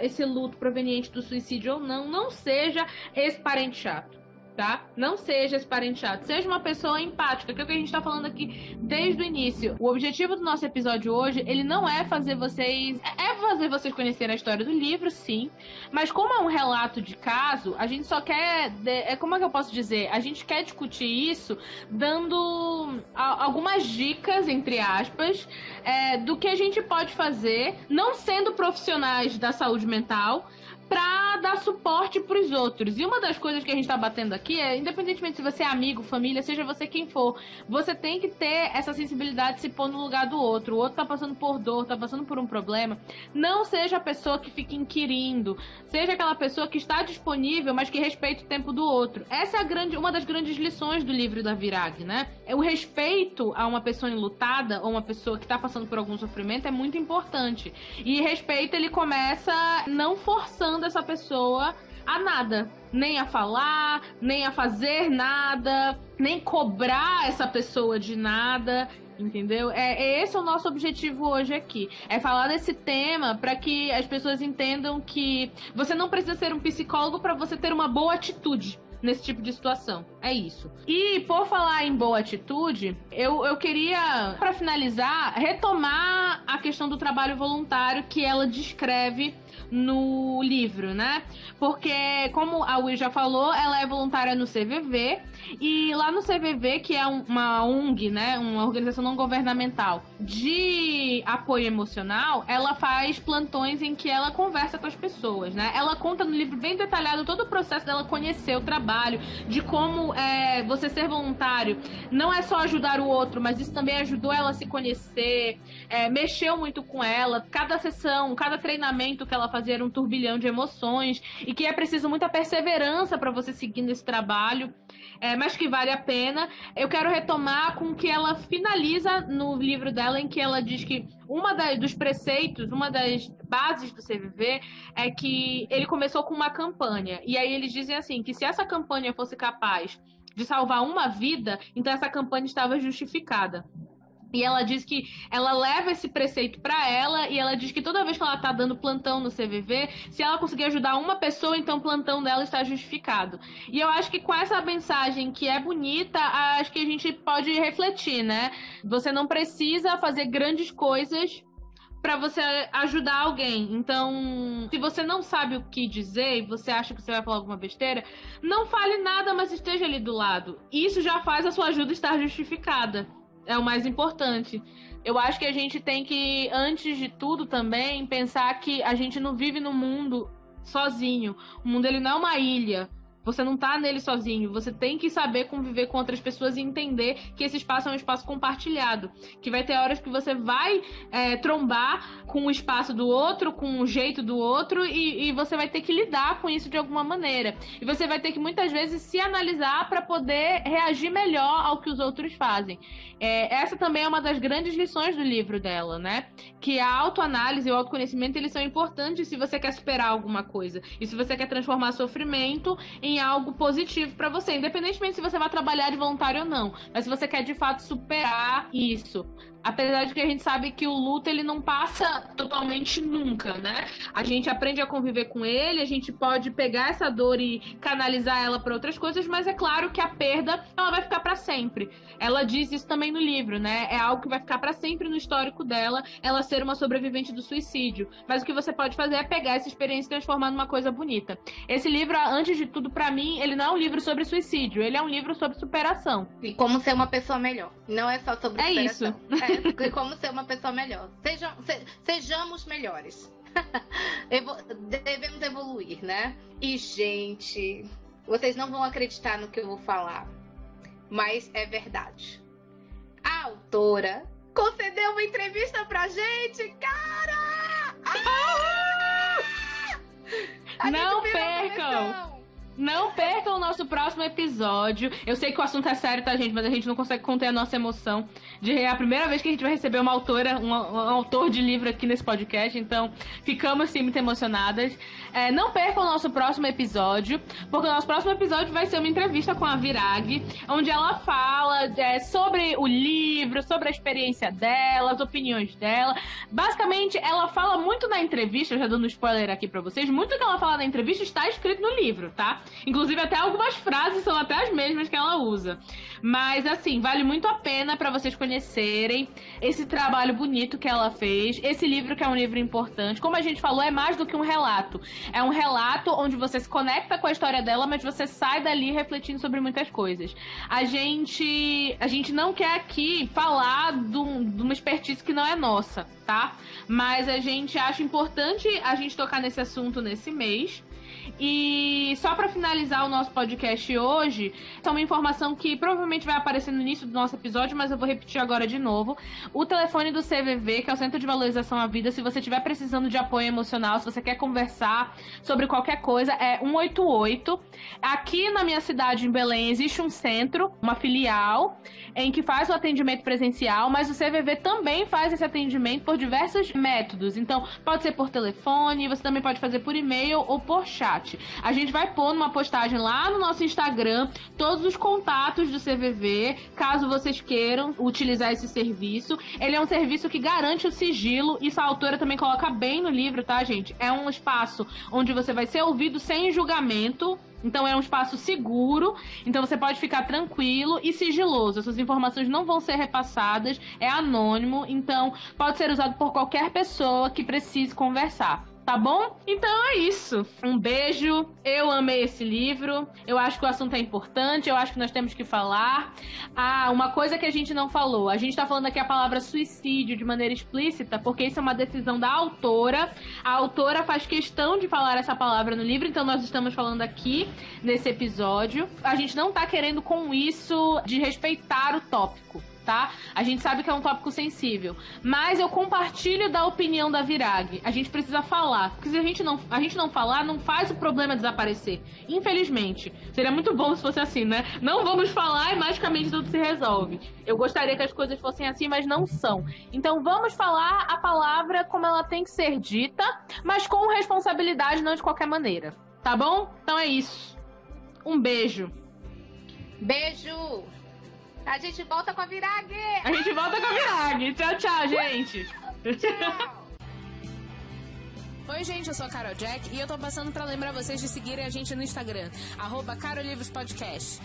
esse luto proveniente do suicídio ou não, não seja esse parente chato. Tá? Não seja esse parente chato. Seja uma pessoa empática, que é o que a gente tá falando aqui desde o início. O objetivo do nosso episódio hoje, ele não é fazer vocês... É fazer vocês conhecerem a história do livro, sim. Mas como é um relato de caso, a gente só quer... Como é que eu posso dizer? A gente quer discutir isso dando algumas dicas, entre aspas, do que a gente pode fazer, não sendo profissionais da saúde mental, pra dar suporte pros outros. E uma das coisas que a gente tá batendo aqui é, independentemente se você é amigo, família, seja você quem for, você tem que ter essa sensibilidade de se pôr no lugar do outro. O outro tá passando por dor, tá passando por um problema. Não seja a pessoa que fica inquirindo. Seja aquela pessoa que está disponível, mas que respeita o tempo do outro. Essa é uma das grandes lições do livro da Virag, né? O respeito a uma pessoa enlutada ou uma pessoa que tá passando por algum sofrimento é muito importante. E respeito, ele começa não forçando essa pessoa a nada, nem a falar, nem a fazer nada, nem cobrar essa pessoa de nada, entendeu? Esse é o nosso objetivo hoje aqui, é falar desse tema para que as pessoas entendam que você não precisa ser um psicólogo para você ter uma boa atitude nesse tipo de situação. É isso. E por falar em boa atitude, eu queria, para finalizar, retomar a questão do trabalho voluntário que ela descreve no livro, né? Porque, como a Will já falou, ela é voluntária no CVV, e lá no CVV, que é uma ONG, né? Uma organização não governamental de apoio emocional, ela faz plantões em que ela conversa com as pessoas, né? Ela conta no livro bem detalhado todo o processo dela conhecer o trabalho, de como você ser voluntário não é só ajudar o outro, mas isso também ajudou ela a se conhecer, mexeu muito com ela. Cada sessão, cada treinamento que ela fazia era um turbilhão de emoções, e que é preciso muita perseverança para você seguir nesse trabalho, mas que vale a pena. Eu quero retomar com o que ela finaliza no livro dela, em que ela diz que dos preceitos, uma das bases do CVV é que ele começou com uma campanha, e aí eles dizem assim, que se essa campanha fosse capaz de salvar uma vida, então essa campanha estava justificada. E ela diz que ela leva esse preceito pra ela, e ela diz que toda vez que ela tá dando plantão no CVV, se ela conseguir ajudar uma pessoa, então o plantão dela está justificado. E eu acho que com essa mensagem que é bonita, acho que a gente pode refletir, né? Você não precisa fazer grandes coisas pra você ajudar alguém. Então, se você não sabe o que dizer e você acha que você vai falar alguma besteira, não fale nada, mas esteja ali do lado. Isso já faz a sua ajuda estar justificada. É o mais importante. Eu acho que a gente tem que, antes de tudo também, pensar que a gente não vive no mundo sozinho. O mundo, ele não é uma ilha. Você não tá nele sozinho, você tem que saber conviver com outras pessoas e entender que esse espaço é um espaço compartilhado, que vai ter horas que você vai trombar com o espaço do outro, com o jeito do outro, e você vai ter que lidar com isso de alguma maneira. E você vai ter que muitas vezes se analisar para poder reagir melhor ao que os outros fazem. Essa também é uma das grandes lições do livro dela, né? Que a autoanálise e o autoconhecimento, eles são importantes se você quer superar alguma coisa. E se você quer transformar sofrimento em algo positivo para você, independentemente se você vai trabalhar de voluntário ou não. Mas se você quer de fato superar isso. Apesar de que a gente sabe que o luto, ele não passa totalmente nunca, né? A gente aprende a conviver com ele, a gente pode pegar essa dor e canalizar ela para outras coisas, mas é claro que a perda, ela vai ficar para sempre. Ela diz isso também no livro, né? É algo que vai ficar para sempre no histórico dela, ela ser uma sobrevivente do suicídio. Mas o que você pode fazer é pegar essa experiência e transformar numa coisa bonita. Esse livro, antes de tudo, para mim, ele não é um livro sobre suicídio, ele é um livro sobre superação. E como ser uma pessoa melhor. Não é só sobre superação. Isso. Como ser uma pessoa melhor. Sejamos melhores. Devemos evoluir, né? E, gente, vocês não vão acreditar no que eu vou falar, mas é verdade. A autora concedeu uma entrevista pra gente, cara! Não percam! Não percam o nosso próximo episódio. Eu sei que o assunto é sério, tá, gente? Mas a gente não consegue conter a nossa emoção de é a primeira vez que a gente vai receber uma autora, um autor de livro aqui nesse podcast. Então, ficamos, sim, muito emocionadas. Não percam o nosso próximo episódio, porque o nosso próximo episódio vai ser uma entrevista com a Virag, onde ela fala sobre o livro, sobre a experiência dela, as opiniões dela. Basicamente, ela fala muito na entrevista, já dando spoiler aqui pra vocês, muito do que ela fala na entrevista está escrito no livro, tá? Inclusive, até algumas frases são até as mesmas que ela usa. Mas, assim, vale muito a pena pra vocês conhecerem esse trabalho bonito que ela fez. Esse livro que é um livro importante. Como a gente falou, é mais do que um relato. É um relato onde você se conecta com a história dela, mas você sai dali refletindo sobre muitas coisas. A gente não quer aqui falar de uma expertise que não é nossa, tá? Mas a gente acha importante a gente tocar nesse assunto nesse mês. E só para finalizar o nosso podcast hoje, é uma informação que provavelmente vai aparecer no início do nosso episódio, mas eu vou repetir agora de novo. O telefone do CVV, que é o Centro de Valorização à Vida, se você estiver precisando de apoio emocional, se você quer conversar sobre qualquer coisa, é 188. Aqui na minha cidade, em Belém, existe um centro, uma filial, em que faz o atendimento presencial, mas o CVV também faz esse atendimento por diversos métodos. Então, pode ser por telefone, você também pode fazer por e-mail ou por chat. A gente vai pôr numa postagem lá no nosso Instagram todos os contatos do CVV, caso vocês queiram utilizar esse serviço. Ele é um serviço que garante o sigilo, isso a autora também coloca bem no livro, tá, gente? É um espaço onde você vai ser ouvido sem julgamento. Então é um espaço seguro, então você pode ficar tranquilo e sigiloso. Essas informações não vão ser repassadas, é anônimo, então pode ser usado por qualquer pessoa que precise conversar. Tá bom? Então é isso. Um beijo. Eu amei esse livro. Eu acho que o assunto é importante. Eu acho que nós temos que falar. Uma coisa que a gente não falou. A gente tá falando aqui a palavra suicídio de maneira explícita, porque isso é uma decisão da autora. A autora faz questão de falar essa palavra no livro, então nós estamos falando aqui nesse episódio. A gente não tá querendo com isso desrespeitar o tópico, tá? A gente sabe que é um tópico sensível, mas eu compartilho da opinião da Virag. A gente precisa falar, porque se a gente não falar, não faz o problema desaparecer. Infelizmente. Seria muito bom se fosse assim, né? Não vamos falar e magicamente tudo se resolve. Eu gostaria que as coisas fossem assim, mas não são. Então vamos falar a palavra como ela tem que ser dita, mas com responsabilidade, não de qualquer maneira. Tá bom? Então é isso. Um beijo. Beijo! A gente volta com a Virag! A gente volta com a Virag! Tchau, tchau, gente! Tchau! Oi, gente, eu sou a Carol Jack e eu tô passando pra lembrar vocês de seguirem a gente no Instagram, @CarolLivrosPodcast.